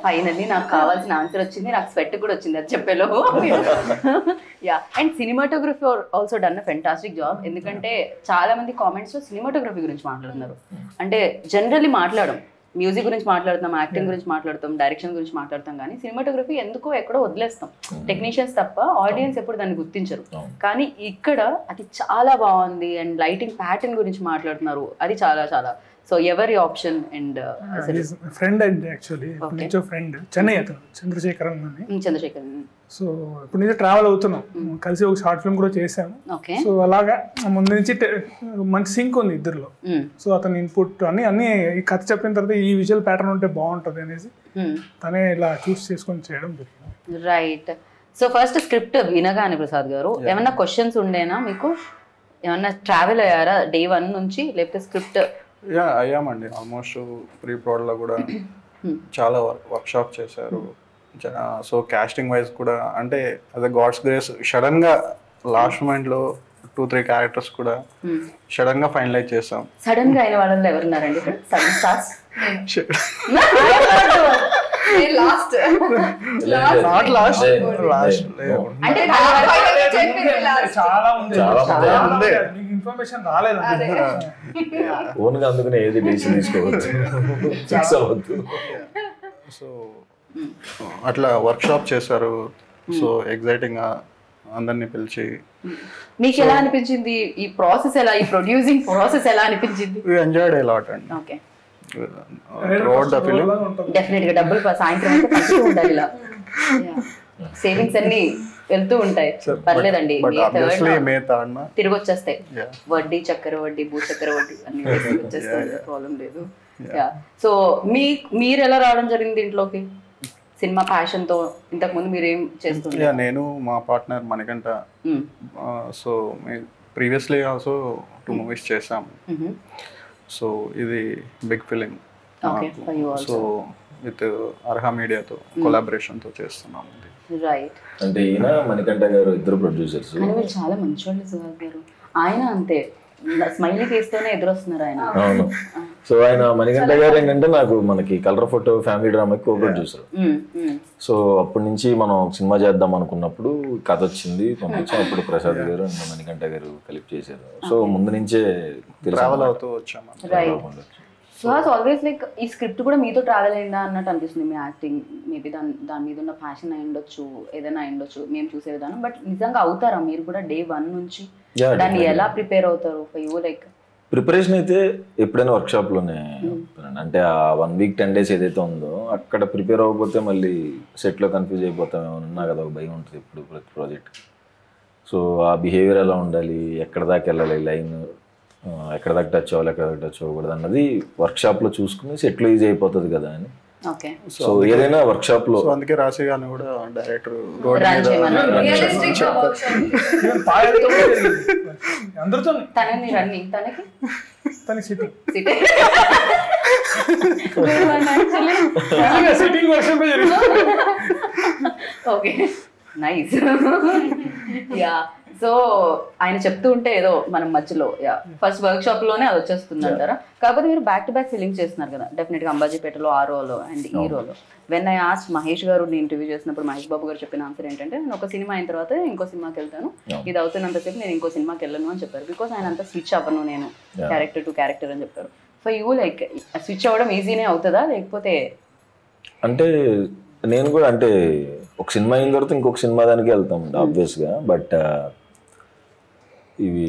ఫైనల్లీ నాకు కావాల్సిన ఆన్సర్ వచ్చింది, నాకు స్వెట్ కూడా వచ్చింది అది చెప్పేలో. Yeah, and cinematography also done a fantastic job. ఎందుకంటే చాలా మంది కామెంట్స్ లో సినిమాటోగ్రఫీ గురించి మాట్లాడుతున్నారు. అంటే జనరల్లీ మాట్లాడడం, మ్యూజిక్ గురించి మాట్లాడుతాం, యాక్టింగ్ గురించి మాట్లాడతాం, డైరెక్షన్ గురించి మాట్లాడతాం, కానీ సినిమాటోగ్రఫీ ఎందుకో ఎక్కడో వదిలేస్తాం. టెక్నీషియన్స్ తప్ప ఆడియన్స్ ఎప్పుడు దాన్ని గుర్తించరు. కానీ ఇక్కడ అది చాలా బాగుంది. అండ్ లైటింగ్ ప్యాటర్న్ గురించి మాట్లాడుతున్నారు, అది చాలా చాలా. సో ఎవరి ఆప్షన్? అండ్ ఫ్రెండ్ అండి, యాక్చువల్లీ నుంచో ఫ్రెండ్, చెన్నై అతను చంద్రశేఖరన్ అని. చంద్రశేఖర్. సో ఇప్పుడు నుంచి ట్రావెల్ అవుతున్నాం, కలిసి ఒక షార్ట్ ఫిల్మ్ కూడా చేసాము. సో అలాగా ముందు నుంచి మంచి సింక్ ఉంది ఇద్దరులో. సో అతని ఇన్పుట్ అన్ని ఈ కథ చెప్పిన తర్వాత ఈ విజువల్ ప్యాటర్న్ ఉంటే బాగుంటది అనేసి తనే ఇలా చూస్ చేసుకొని చేయడం జరిగింది. రైట్. సో ఫస్ట్ స్క్రిప్ట్ వినగానే ప్రసాద్ గారు ఏమన్నా క్వశ్చన్స్ ఉండేనా మీకు? ఏమన్నా ట్రావెల్ అయ్యారా డే 1 నుంచి, లేకపోతే స్క్రిప్ట్? అయ్యామండి. ఆల్మోస్ట్ ప్రీ ప్రోడ్లో కూడా చాలా వర్క్ షాప్ చేశారు. సో కాస్టింగ్ వైజ్ కూడా అంటే అదే గాడ్స్ గ్రేస్ సడన్ గా లాస్ట్ మూమెంట్ లో 2-3 క్యారెక్టర్స్ కూడా సడన్ గా ఫైనలైజ్ చేసాం. సడన్ గా అయిన వాళ్ళలో ఎవరున్నారండి ఇక్కడ? సడన్ స్టార్స్ ఇన్ఫర్మేషన్ రాలేదు, ఓన్గా అందుకనే ఏది డెసిషన్ తీసుకోవచ్చు, ఫిక్స్ అవ్వద్దు. సో అట్లా వర్క్ షాప్ చేశారు. సో ఎగ్జైటింగ్ గా అందరినీ పిలిచి. మీకు ఎలా అనిపించింది ఈ ప్రాసెస్? ఎలా, ఈ ప్రొడ్యూసింగ్ ప్రాసెస్ ఎలా అనిపించింది? వి ఎంజాయ్డ్ ఎ లాట్ అండి. Okay, throughout the film definite గా డబ్బులు సాయంత్రం అయితే పంచుతూ ఉండాలి. ఇలా సేవింగ్స్ అన్ని వెళ్తూ ఉంటాయి. పర్లేదండి, తిరిగి వచ్చేస్తాయి. వడ్డీ, చక్కెర వడ్డీ, భూ చక్కెర వడ్డీ అన్ని వచ్చేస్తాయి, ప్రాబ్లం లేదు. సో మీరు ఎలా రావడం జరిగింది ఇంట్లోకి సినిమా ప్యాషన్ తో? ఇంతకు ముందు మీరు ఏం చేస్తుంటారు? నేను మా partner Manikanta. So previously also 2 movies చేసాం. సో ఇది big film. So with Arha మీడియాతో కొలాబరేషన్ తో చేస్తున్నాం. రైట్. అంటే ఈయన మణికంఠ గారు ఇద్దరు ప్రొడ్యూసర్స్. మీరు చాలా మంచోళ్ళు సుహాస్ గారు. ఆయన అంతే స్మైలీ ఫేస్ తోనే ఎదురొస్తున్నారు ఆయన. అవును. సో ఆయన మణికంఠ గారు ఏంటంటే నాకు మనకి కలర్ ఫోటో ఫ్యామిలీ డ్రామాకి కో ప్రొడ్యూసర్. సో అప్పటి నుంచి మనం సినిమా చేద్దాం అనుకున్నప్పుడు కథ వచ్చింది, పంపించాం. అప్పుడు ప్రసాద్ గారు అండ్ మణికంఠ గారు కలిపి చేశారు. సో ముందు నుంచే ట్రావెల్ అవుతూ వచ్చాము. సుహాస్ ఆల్వేస్ లైక్ ఈ స్క్రిప్ట్ కూడా మీతో ట్రావెల్ అయిందా అన్నట్టు అనిపిస్తుంది. మీ యాక్టింగ్ మేబీ దాని మీద ఉన్న ప్యాషన్ అయి ఉండొచ్చు, ఏదైనా అయి ఉండొచ్చు మేము చూసే విధానం. బట్ నిజంగా అవుతారా మీరు కూడా డే 1 నుంచి? దాన్ని ఎలా ప్రిపేర్ అవుతారు? లైక్ ప్రిపరేషన్ అయితే ఎప్పుడైనా వర్క్ షాప్ లోనే, అంటే ఆ 1 వీక్ 10 days ఏదైతే ఉందో అక్కడ ప్రిపేర్ అవ్వకపోతే మళ్ళీ సెట్ లో కన్ఫ్యూజ్ అయిపోతామేమో నాకు అదొక భయం ఉంటుంది ఇప్పుడు ప్రతి ప్రాజెక్ట్. సో ఆ బిహేవియర్ ఎలా ఉండాలి, ఎక్కడ దాకా వెళ్ళాలి, లైన్ ఎక్కడ దాకా టచ్ అవ్వాలి, ఎక్కడ దాకా టచ్ అవ్వకూడదు అన్నది వర్క్ షాప్ లో చూసుకుని సెట్ లో ఈజీ అయిపోతుంది కదా అని. సో ఏదైనా వర్క్ షాప్ లో అందుకే రాశి గారిని కూడా director okay, nice. Yeah, so ఆయన చెప్తూ ఉంటే ఏదో మనం మధ్యలో ఫస్ట్ వర్క్ షాప్ లోనే అది వచ్చేస్తుంది అంటారా? కాకపోతే మీరు బ్యాక్ టు బ్యాక్ ఫిలింగ్ చేస్తున్నారు కదా, డెఫినెట్ గా అంబాజీపేటలో ఆ రోలో అండ్ ఈ రోలో. వెన్ ఐ ఆస్క్ మహేష్ గారు ఇంటర్వ్యూ చేసినప్పుడు మహేష్ బాబు గారు చెప్పిన ఆన్సర్ ఏంటంటే, నేను ఒక సినిమా అయిన తర్వాత ఇంకో సినిమాకి వెళ్తాను, ఇది అవుతున్నంతసేపు నేను ఇంకో సినిమాకి వెళ్ళను అని చెప్పారు. బికాస్ ఆయన అంతా స్విచ్ అవ్వను నేను క్యారెక్టర్ టు క్యారెక్టర్ అని చెప్పారు. ఫర్ యూ లైక్ స్విచ్ అవ్వడం ఈజీనే అవుతుందా లేకపోతే? అంటే నేను కూడా అంటే ఒక సినిమా అయిన తర్వాత ఇంకొక సినిమా దానికి వెళ్తాం ఆబ్వియస్గా. బట్ ఇవి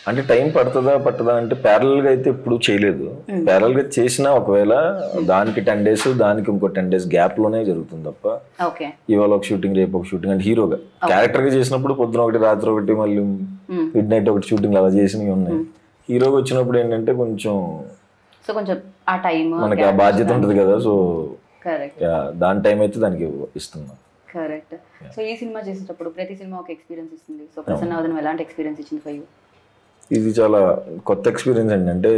అంటే టైం పట్టదా అంటే ప్యారల్గా అయితే ఎప్పుడు చేయలేదు. ప్యారల్గా చేసినా ఒకవేళ దానికి 10 days దానికి ఇంకో 10 days గ్యాప్లోనే జరుగుతుంది తప్ప ఇవాళ ఒక షూటింగ్ రేపు ఒక షూటింగ్ అంటే హీరోగా క్యారెక్టర్గా చేసినప్పుడు పొద్దున ఒకటి రాత్రి ఒకటి మళ్ళీ మిడ్ నైట్ ఒకటి షూటింగ్ అలా చేసినవి ఉన్నాయి. హీరోగా వచ్చినప్పుడు ఏంటంటే కొంచెం ఆ టైం మనకి ఆ బాధ్యత ఉంటుంది కదా, సో దాని టైం అయితే దానికి ఇస్తున్నాం. కరెక్ట్. సో ఈ సినిమా చేసేటప్పుడు ప్రతి సినిమా ఒక ఎక్స్పీరియన్స్ ఇస్తుంది. సో ప్రసన్న వదనం ఎలాంటి ఎక్స్పీరియన్స్ ఇచ్చింది ఫర్ యూ? ఇది చాలా కొత్త ఎక్స్పీరియన్స్ అండి. అంటే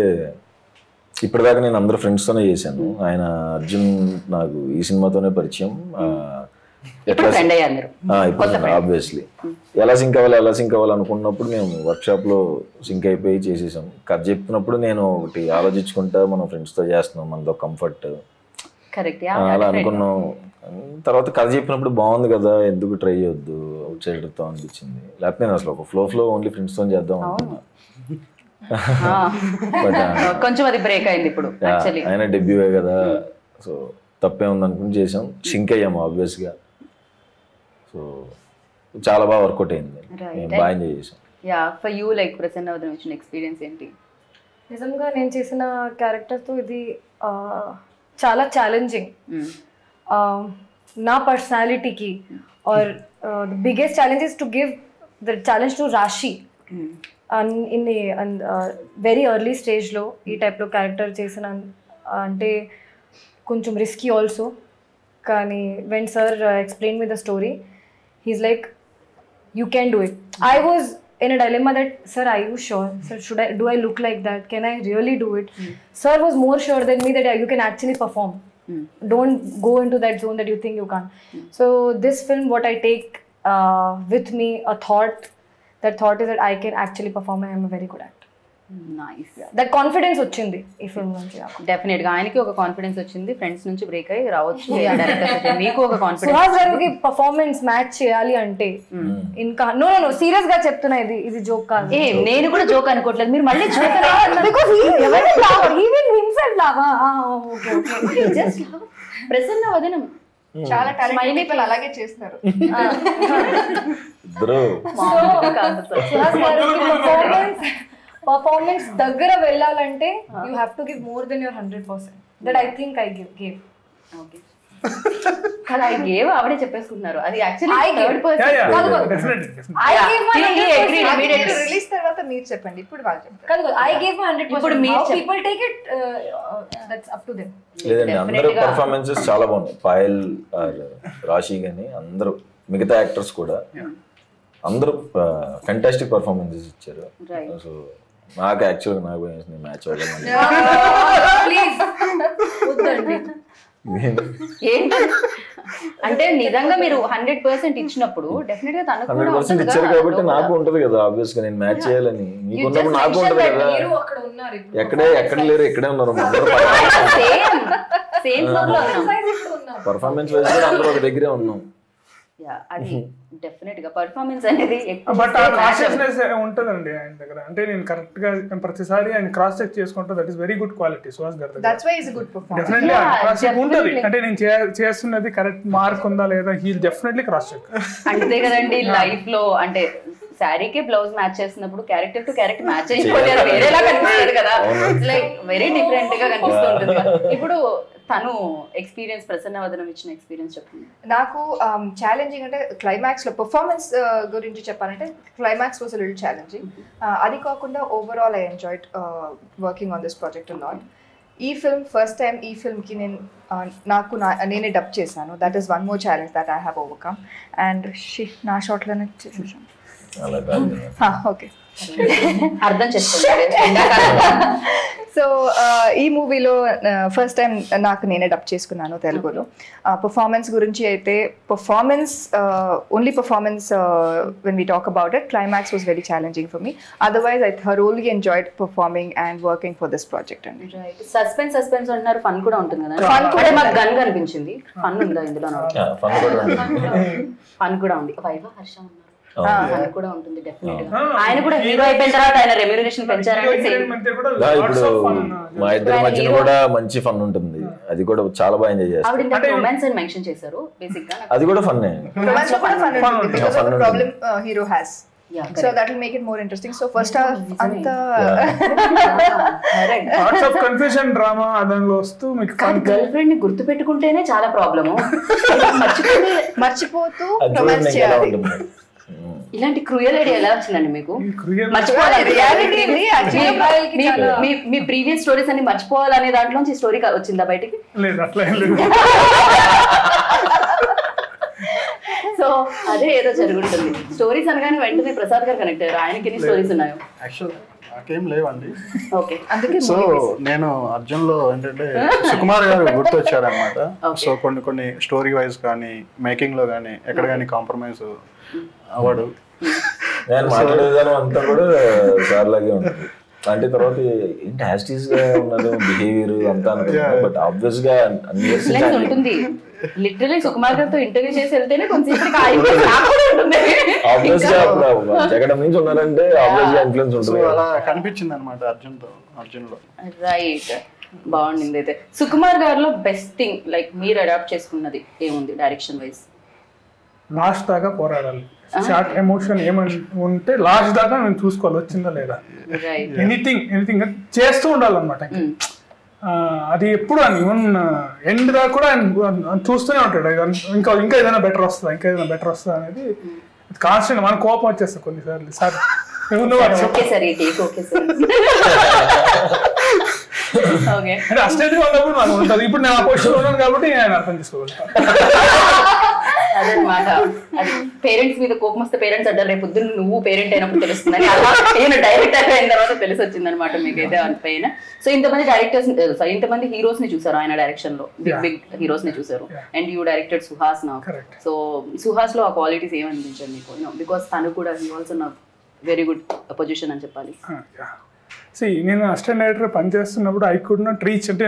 ఇప్పటిదాకా నేను అందరూ ఫ్రెండ్స్తోనే చేశాను. ఆయన అర్జున్ నాకు ఈ సినిమాతోనే పరిచయం. ఆబ్వియస్లీ ఎలా సింక్ అవ్వాలి అనుకున్నప్పుడు మేము వర్క్షాప్లో సింక్ అయిపోయి చేసేసాం. కథ చెప్పినప్పుడు నేను ఒకటి ఆలోచించుకుంటా మనం ఫ్రెండ్స్తో చేస్తున్నాం, మనతో కంఫర్ట్ అలా అనుకున్నాం. తర్వాత కథ చెప్పినప్పుడు బాగుంది కదా, ఎందుకు ట్రై చేయొద్దు అవుట్ సైడర్తో అనిపించింది. లేకపోతే నేను అసలు ఒక ఫ్లో ఓన్లీ ఫ్రెండ్స్తో చేద్దాం అనుకున్నా. కొంచెం అది బ్రేక్ అయింది ఇప్పుడు. ఆయన డెబ్యూయే కదా, సో తప్పే ఉంది అనుకుని చేసాం. సింక్ అయ్యాము ఆబ్వియస్గా. సో చాలా బాగా వర్కౌట్ అయింది, బాగా ఎంజాయ్ చేసాం. ఫర్ యూ లైక్ ప్రసన్న వదనం వచ్చిన ఎక్స్పీరియన్స్ ఏంటి? నిజంగా నేను చేసిన క్యారెక్టర్తో ఇది చాలా ఛాలెంజింగ్. నా పర్సనాలిటీకి or the biggest challenge is to give the challenge to Rashi. In very early స్టేజ్లో ఈ టైప్లో క్యారెక్టర్ చేసిన అంటే కొంచెం రిస్కీ ఆల్సో. కానీ when sir explain me the story, he's like, you can do it. I was in a dilemma that, sir, are you sure? Sir, do I look like that? Can I really do it? Sir was more sure than me that you can actually perform. Don't go into that zone that you think you can't. So this film, what I take with me, a thought, that thought is that I can actually perform and I'm a very good actor. Nice. That confidence వచ్చింది ఈ film నుంచి. Definite గా ఆయనకి ఒక confidence వచ్చింది, friends నుంచి break అయ్యి రావచ్చు. మీకు ఒక కాన్ఫిడెన్స్. సుహాస్ గారికి పర్ఫార్మెన్స్ మ్యాచ్ చేయాలి అంటే ఇంకా నో సీరియస్ గా చెప్తున్నా, ఇది జోక్ కాదు. నేను కూడా జోక్ అనుకోవట్లేదు, మీరు మళ్ళీ ప్రసన్న వదనం చాలా టాలెంట్ పీపుల్ అలాగే చేస్తారు. పర్ఫార్మెన్స్ దగ్గర వెళ్ళాలంటే you have to give more than your 100%. That I think I gave. Okay, కానీ ఐ గేవ్ ఆవిడే చెప్పేసుకుంటున్నారు. అది actually I third person. I gave my 100%. Release తర్వాత మీరు చెప్పండి, ఇప్పుడు వాళ్ళు చెప్పండి. కాదు, ఐ గేవ్ మై 100%. ఇప్పుడు మీరు people take it, that's up to them. లేదండి, అందరూ పర్ఫార్మెన్సెస్ చాలా బాగున్నాయి. పాయల్, రాశి గాని అందరూ మిగతా యాక్టర్స్ కూడా అందరూ ఫెంటాస్టిక్ పర్ఫార్మెన్సెస్ ఇచ్చారు. సో నాకు యాక్చువల్గా నాకు మ్యాచ్ అవ్వడం ఏంటి అంటే నిజంగా మీరు 100% ఇచ్చినప్పుడు డెఫినెట్ గా తనకు 100% ఇచ్చారు కాబట్టి నాకు ఉంటది కదా ఆబ్వియస్ గా నేను మ్యాచ్ చేయాలని. మీకున్నప్పుడు నాకు ఉంటది కదా. ఎక్కడ లేరు, ఇక్కడే ఉన్నారు. పర్ఫార్మెన్స్ వైజ్ కూడా అందరూ ఒక దగ్గరే ఉన్నాం. అది డెఫినెట్ గా పర్ఫార్మెన్స్ అనేది బట్ ఆ కాన్షియస్నెస్ ఉంటుందండి ఆయన దగ్గర. అంటే నేను కరెక్ట్ గా ప్రతిసారి ఆయన క్రాస్ చెక్ చేసుకుంటా. That is very good quality Suhas గారి దగ్గర. That's why is good performance. Definitely cross check ఉంటుంది. అంటే నేను చేస్తున్నది కరెక్ట్ మార్క్ ఉందా లేదా, హీ డెఫినెట్లీ క్రాస్ చెక్. అంతే కదండి లైఫ్ లో. అంటే శారీకే బ్లౌజ్ మ్యాచ్ చేస్తున్నప్పుడు క్యారెక్టర్ టు క్యారెక్టర్ మ్యాచ్ అయిపోతే వేరేలా కనిపిస్తుంది కదా, లైక్ వెరీ డిఫరెంట్ గా కనిపిస్తూ ఉంటుంది. ఇప్పుడు తను ఎక్స్పీరియన్స్, ప్రసన్న వదనం ఇచ్చిన ఎక్స్పీరియన్స్ చెప్పండి. నాకు ఛాలెంజింగ్ అంటే క్లైమాక్స్ లో పర్ఫార్మెన్స్ గురించి చెప్పాలంటే క్లైమాక్స్ వాస్ లిటిల్ ఛాలెంజింగ్. అది కాకుండా overall I enjoyed working on this project a lot. ఈ ఫిల్మ్ ఫస్ట్ టైం ఈ ఫిల్మ్కి నేనే డబ్ చేశాను. That is one more challenge that I have overcome. And నా షాట్లోనే చేసేసాను. అలా కాదు. ఓకే, అర్థం చేసుకోండి. సో ఈ మూవీలో ఫస్ట్ టైం నాకు నేనే డబ్ చేసుకున్నాను తెలుగులో. పర్ఫార్మెన్స్ గురించి అయితే only performance when we talk about it, climax was very challenging for me. Otherwise I thoroughly enjoyed performing and working for this project అండి. సస్పెన్స్ అంటున్నారు, ఫన్ కూడా ఉంటుంది కదా. ఫన్ కూడా మాకు గన్ కనిపించింది. ఫన్ ఉందా ఇందులో? ఫన్ కూడా ఉంది. వైవా హర్ష ఉన్నారు, ఫన్ కూడా ఉంటుంది డెఫినెట్ గా. ఆయన కూడా హీరో అయిపోయిన తర్వాత ఆయన రెమ్యూనరేషన్ పెంచారంటే ఇప్పుడు మా ఇద్దరి మధ్యన కూడా మంచి ఫన్ ఉంటుంది, అది కూడా చాలా బాగా ఎంజాయ్ చేస్తాం. ఆవిడ రొమాన్స్ అని మెన్షన్ చేశారు. బేసిక్ గా అది కూడా ఫన్నే. Problem hero has, so that will make it more interesting. So first half anta lots of confusion drama అదనలో వస్తూ మీకు గర్ల్ ఫ్రెండ్ ని గుర్తు పెట్టుకుంటేనే చాలా ప్రాబ్లమ్. మర్చిపోతూ రొమాన్స్ చేయాలి. ఇలాంటి క్రూయల్ ఐడియా ఎలా వచ్చిందండి మీకు? మీ ప్రీవియస్ స్టోరీస్ అన్ని మర్చిపోవాలనే దాంట్లోంచి స్టోరీ వచ్చిందా బయటికి? లేదు, అట్లా ఏం లేదు. సో అదే ఏదో జరుగుతుంది. స్టోరీస్ అనగానే వెంటనే ప్రసాద్ గారు కనెక్ట్ అయ్యారు. ఆయనకి ఎన్ని స్టోరీస్ ఉన్నాయో? యాక్చువల్ నాకేం లేవండి. ఓకే, సో నేను అర్జున్లో ఏంటంటే సుకుమార్ గారు గుర్తొచ్చారనమాట. సో కొన్ని స్టోరీ వైజ్ కానీ మేకింగ్ లో కానీ ఎక్కడ కానీ కాంప్రమైజ్ అవ్వడు. నేను మాట్లాడే విధానం అంతా కూడా సార్ లాగే ఉంటుంది. అంటే తర్వాత ఏంటి యాస్టీస్ గా ఉన్నది బిహేవియర్ అంతా అనుకుంటున్నాను, బట్ ఆబ్వియస్ గా ఇన్ఫ్లుయెన్స్ ఉంటుంది. లిటరలీ సుకుమార్ గారితో ఇంటర్వ్యూ చేసి వెళ్తేనే కొంచెం ఆబ్వియస్ గా జగడం నుంచి ఉన్నారంటే ఆబ్వియస్ గా ఇన్ఫ్లుయెన్స్ ఉంటుంది. అలా కనిపించింది అనమాట అర్జున్ లో. రైట్, బాగుండింది. అయితే సుకుమార్ గారిలో బెస్ట్ థింగ్ లైక్ మీరు అడాప్ట్ చేసుకున్నది ఏముంది డైరెక్షన్ వైజ్? లాస్ట్ దాకా పోరాడాలి. షార్ట్ ఎమోషన్ ఏమని ఉంటే లాస్ట్ దాకా నేను చూసుకోవాలి వచ్చిందా లేదా. ఎనీథింగ్ చేస్తూ ఉండాలన్నమాట. అది ఎప్పుడు అని ఈవెన్ ఎండ్ దాకా కూడా ఆయన చూస్తూనే ఉంటాడు. ఇంకా ఏదైనా బెటర్ వస్తుందా అనేది కాన్స్టెంట్. మన కోపం వచ్చేస్తుంది కొన్నిసార్లు. సార్ అంటే అస్టేజ్ ఉన్నప్పుడు నాకు ఉంటుంది. ఇప్పుడు నేను ఆ పొజిషన్ ఉన్నాను కాబట్టి నేను అర్థం చేసుకోగలుగుతాను. అదనమాట. అది పేరెంట్స్ మీద కోపం వస్తే పేరెంట్స్ అంటారు రేపు పొద్దున్న నువ్వు పేరెంట్ అయినప్పుడు తెలుస్తుందని. అలా నేను డైరెక్టర్ అయిన తర్వాత తెలిసి వచ్చింది అనమాట మీకైతే పైన. సో ఇంతమంది డైరెక్టర్స్, ఇంతమంది హీరోస్ ని చూసారు ఆయన డైరెక్షన్ లో, బిగ్ హీరోస్ ని చూసారు. అండ్ యూ డైరెక్టెడ్ సుహాస్ నా. సో సుహాస్ లో ఆ క్వాలిటీస్ ఏమనిపించారు మీకు? బికాస్ తను కూడా హీ ఆల్సో నా వెరీ గుడ్ పొజిషన్ అని చెప్పాలి. నేను అసిస్టెంట్ డైరెక్టర్ పనిచేస్తున్నప్పుడు ఐ కుడ్ నాట్ రీచ్. అంటే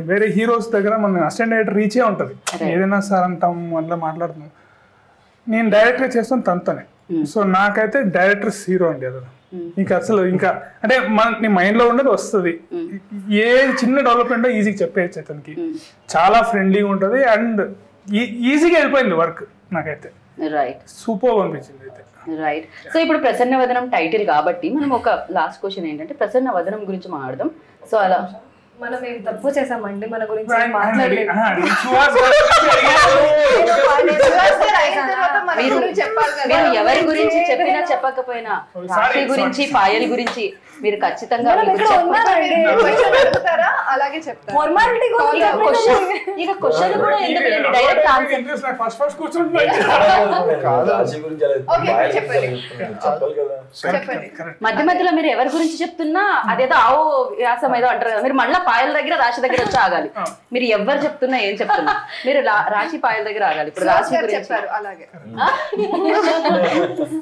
వేరే హీరోస్ దగ్గర మన అసిస్టెంట్ డైరెక్టర్ రీచే ఉంటుంది. ఏదైనా సార్ అంటాం అట్లా మాట్లాడుతున్నాం. నేను డైరెక్టర్ చేస్తాను తనతోనే. సో నాకైతే డైరెక్టర్స్ హీరో అండి. అది ఇంకా అసలు ఇంకా అంటే నీ మైండ్ లో ఉన్నది వస్తుంది. ఏ చిన్న డెవలప్మెంట్ ఈజీగా చెప్పేయచ్చు అతనికి. చాలా ఫ్రెండ్లీగా ఉంటుంది అండ్ ఈజీగా వెళ్ళిపోయింది వర్క్. నాకైతే రైట్, సూపర్ అనిపించింది అయితే. రైట్. సో ఇప్పుడు ప్రసన్న వదనం టైటిల్ కాబట్టి మనం ఒక లాస్ట్ క్వశ్చన్ ఏంటంటే ప్రసన్న వదనం గురించి మాట్లాడదాం. సో అలా మనం ఏం తప్పు చేసామండి మన గురించి మాట్లాడలేదు. మీరు ఎవరి గురించి చెప్పినా చెప్పకపోయినా రాశి గురించి పాయల్ గురించి మీరు ఖచ్చితంగా అలాగే చెప్తారు. ఇక క్వశ్చన్ కూడా ఎందుకు డైరెక్ట్ ఆన్సర్. మధ్య మధ్యలో మీరు ఎవరి గురించి చెప్తున్నా అదేదో ఆవో వ్యాసం ఏదో అంటారు కదా, మీరు మళ్ళీ పాయల దగ్గర రాశి దగ్గర వచ్చి ఆగాలి. మీరు ఎవరు చెప్తున్నా ఏం చెప్తున్నా మీరు రాశి పాయల దగ్గర ఆగాలి. ఇప్పుడు రాశి గురించి అలాగే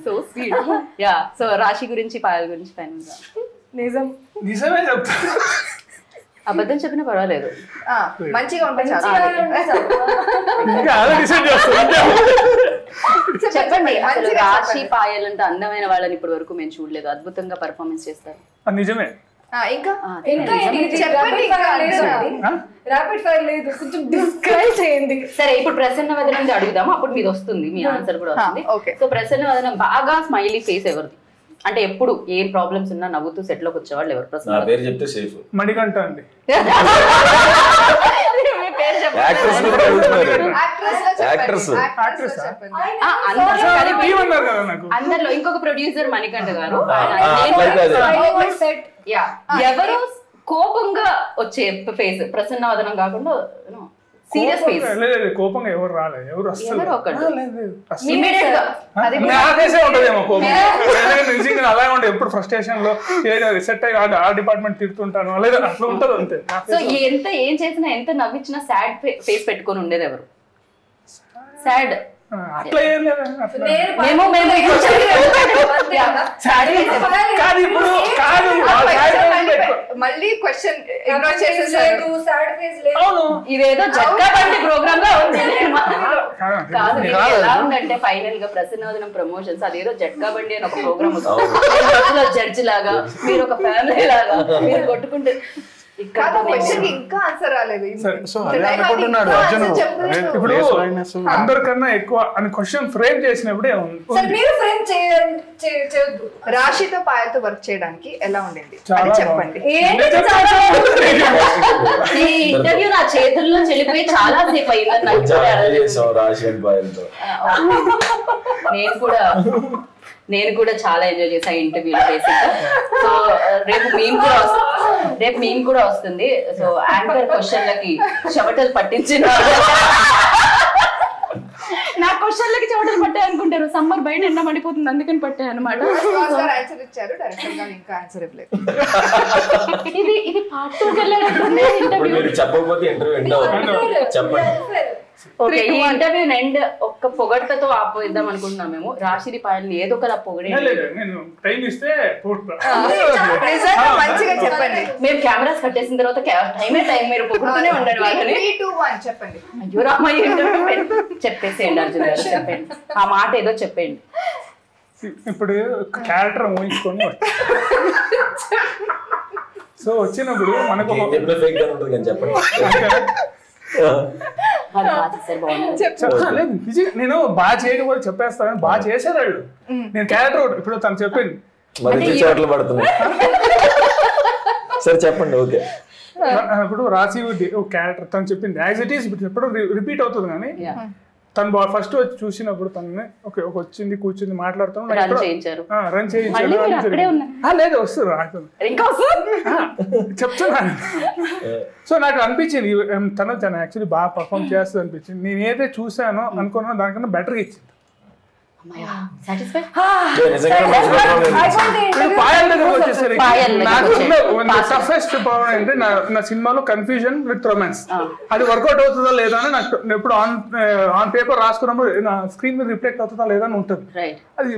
సో స్వీట్. యా, సో రాశి గురించి పాయల గురించి ఫైనల్ గా నిజమే చెప్తా. అబద్ధం చెప్పినా పర్వాలేదు, మంచిగా ఉంటుంది. చెప్పండి. అసలు రాశి పాయల్ అంటే అందమైన వాళ్ళని ఇప్పటి వరకు మేము చూడలేదు. అద్భుతంగా పర్ఫార్మెన్స్ చేస్తారు. నిజమే. ఇంకా ర్యాపిడ్ ఫైర్ లేదు, కొంచెం డిస్క్రైబ్ చేయండి. సరే, ఇప్పుడు ప్రసన్న వదనం అడుగుదాము, అప్పుడు మీది వస్తుంది, మీ ఆన్సర్ కూడా వస్తుంది. సో ప్రసన్న వదనం బాగా స్మైలీ ఫేస్ ఎవరిది? అంటే ఎప్పుడు ఏం ప్రాబ్లమ్స్ ఉన్నా నవ్వుతూ సెట్ లోకి వచ్చేవాళ్ళు ఎవరు? ప్రసన్న పేరు చెప్తే సేఫ్. మణికంఠ అండి. అందరిలో ఇంకొక ప్రొడ్యూసర్ మణికంఠ గారు. ఎవరు కోపంగా వచ్చే ఫేస్ ప్రసన్న వదనం కాకుండా సీరియస్ ఫేస్ లేదు కోపంగా ఎవరు రాలేదు, ఎవరు అస్సలు ఎవరో ఒకళ్ళు. లేదు, లేదు, అస్సలు. ఇమీడియట్ గా నా ఫేసే ఉంటదేమో కోపం. నిజంగా అలా ఉండే ఎప్పుడు ఫ్రస్ట్రేషన్ లో సెట్ అయ్యి ఆ డిపార్ట్మెంట్ తిడుతుంటాను లేదా అట్లా ఉంటది అంతే. సో ఎంత ఏం చేసినా ఎంత నవ్వించినా సాడ్ ఫేస్ పెట్టుకొని ఉండేది ఎవరు? సాడ్ అట్లా ఏం లేదు అట్లా. మేము కాదు ఇప్పుడు కాదు మళ్ళీ క్వశ్చన్ ఇగ్నోర్ చేసేసారు. అవును ఇదేదో జట్కా బండి ప్రోగ్రామ్ గా ఉంది. కాదు కాదు. ఎలా ఉందంటే ఫైనల్ గా ప్రసన్నవదనం ప్రమోషన్స్ అదేదో జట్కా బండి అని ఒక ప్రోగ్రామ్ వస్తుంది. జడ్జి లాగా మీరు ఒక ఫ్యామిలీ లాగా మీరు కొట్టుకుంటే కాదు క్వశ్చన్ ఇంకా ఆన్సర్ రాలేదు. సో అదే అనుకుంటున్నాడు అర్జున్. ఇప్పుడు అందరికన్నా ఎక్కువ అని క్వశ్చన్ ఫ్రేమ్ చేసినప్పుడే మీరు ఫ్రేమ్ చేయొద్దు. రాశితో పాయలతో వర్క్ చేయడానికి ఎలా ఉండింది చాలా అది చెప్పండి. ఈ ఇంటర్వ్యూ నా చేతుల్లో చెల్లిపోయి చాలా సేపు అయిందని నాకు నేను కూడా చాలా ఎంజాయ్ చేసా ఇంటర్వ్యూలో బేసిక్. సో రేపు మేము కూడా వస్తుంది. సో యాంకర్ క్వశ్చన్లకి చెమటలు పట్టించిన నా క్వశ్చన్లకి చెమటలు పట్టాయి అనుకుంటారు. సమ్మర్ బయట ఎండ పడిపోతుంది అందుకని పట్టాయి అనమాట. ఆన్సర్ ఇచ్చారు, డైరెక్టర్ గారు ఇంకా ఆన్సర్ ఇవ్వలేదు. ఇది పార్ట్ 2 వెళ్ళాలంటే ఇంటర్వ్యూ చెప్పకపోతే ఇంటర్వ్యూ ఎండ్ అవుతుంది. చెప్పండి. ఓకే, ఈ ఇంటర్వ్యూ ఎండ్ ఒక్క పొగడ్తతో ఆపోయిద్దాం అనుకుంటున్నాం మేము. రాశిది పాయల్ని ఏదో ఒకలా పొగడే. నేను టైం ఇస్తే మంచిగా చెప్పండి. మేము కెమెరాస్ కట్టేసిన తర్వాత టైం మీరు పొగుడుతూనే ఉండండి వాళ్ళని. 3, 2, 1 చెప్పండి. అయ్యో రామయ్య చెప్పేసేయండి అర్జున్ గారు, చెప్పండి ఆ మాట ఏదో చెప్పండి. ఇప్పుడు క్యారెక్టర్ ఊహించుకొని సో వచ్చినప్పుడు మనకు నేను బాగా చేయకపోతే చెప్పేస్తాను, బాగా చేశారు వాళ్ళు. నేను క్యారెక్టర్ ఇప్పుడు తను చెప్పింది చోట్ల పడుతుంది. సరే చెప్పండి. ఓకే, ఇప్పుడు రాసి క్యారెక్టర్ తను చెప్పింది యాజ్ ఇట్ ఈస్ ఇప్పుడు చెప్పడం రిపీట్ అవుతుంది. కానీ తను ఫస్ట్ వచ్చి చూసినప్పుడు తనని ఓకే ఒక వచ్చింది కూర్చుంది మాట్లాడుతాను రన్ చేయించారు. లేదు వస్తుంది చెప్తున్నాను. సో నాకు అనిపించింది తను యాక్చువల్లీ బాగా పర్ఫామ్ చేస్తుంది అనిపించింది. నేను ఏదైతే చూసానో అనుకున్నా దానికన్నా బెటర్గా ఇచ్చింది. టఫెస్ట్ ప్రాబ్లం అంటే నా సినిమాలో కన్ఫ్యూజన్ విత్ రొమాన్స్. అది వర్కౌట్ అవుతుందా లేదా అని నాకు ఎప్పుడు ఆన్ పేపర్ రాసుకున్నప్పుడు నా స్క్రీన్ మీద రిఫ్లెక్ట్ అవుతుందా లేదా అని ఉంటుంది. అది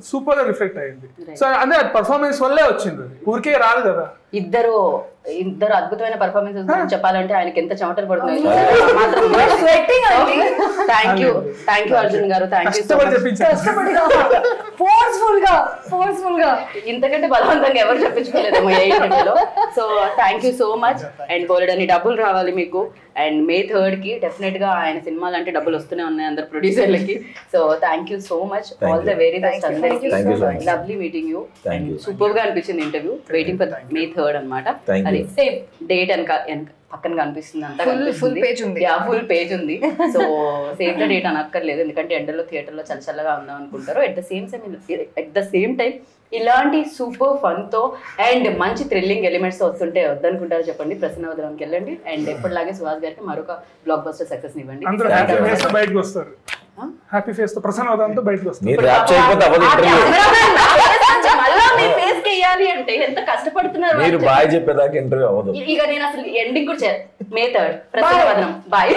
సూపర్ గా రిఫ్లెక్ట్ అయ్యింది. సో అంటే అది పర్ఫార్మెన్స్ వల్లే వచ్చింది, ఊరికే రాదు కదా. ఇద్దరు అద్భుతమైన పర్ఫార్మెన్సెస్ చెప్పాలంటే ఆయనకి ఎంత చెమటలు పడుతున్నాయి. థ్యాంక్ యూ అర్జున్ గారు, థ్యాంక్ యూ. ఇంతకంటే బలవంతంగా ఎవరు చెప్పించుకోలేదేమో ఏ ఇంటర్వ్యూలో. So thank you so much. And బోలెడన్ని డబ్బులు రావాలి మీకు. అండ్ May 3rd కి డెఫినెట్ గా ఆయన సినిమాలు అంటే డబ్బులు వస్తూనే ఉన్నాయి అందరు ప్రొడ్యూసర్లకి. So thank you so much, all the very best అందరికి. Lovely meeting you. And super గా అనిపించింది interview. Waiting for May 3rd అనమాట. అది సేమ్ డేట్ పక్కన కనిపిస్తుంది, అంతా ఫుల్ పేజ్ ఉంది. ఫుల్ పేజ్ ఉంది. సో సేమ్ ద డేట్ అనక్కర్లేదు, ఎందుకంటే ఎండలో థియేటర్లో చల్లగా ఉందాం అనుకుంటారు. ఎట్ ద సేమ్ టైం ఇలాంటి సూపర్ ఫన్ తో అండ్ మంచి థ్రిల్లింగ్ ఎలిమెంట్స్ వస్తుంటే వద్దనుకుంటారో చెప్పండి. ప్రసన్నవదనంకి వెళ్ళండి. అండ్ ఎప్పటిలాగే సుహాస్ గారికి మరొక బ్లాక్ బస్టర్ సక్సెస్ ఇవ్వండి. బయటకు వస్తారు హ్యాపీ ఫేస్ తో ప్రసన్నవదనంతో బయటకు వస్తారు. మీ ఫేస్ కి వేయాలి అంటే ఎంత కష్టపడుతున్నారు. మీరు బాయ్ చెప్పేదాకా ఇంటర్వ్యూ అవ్వదు. ఇక నేను అసలు ఎండింగ్ కూడా May 3rd ప్రసన్నవదనం. బాయ్.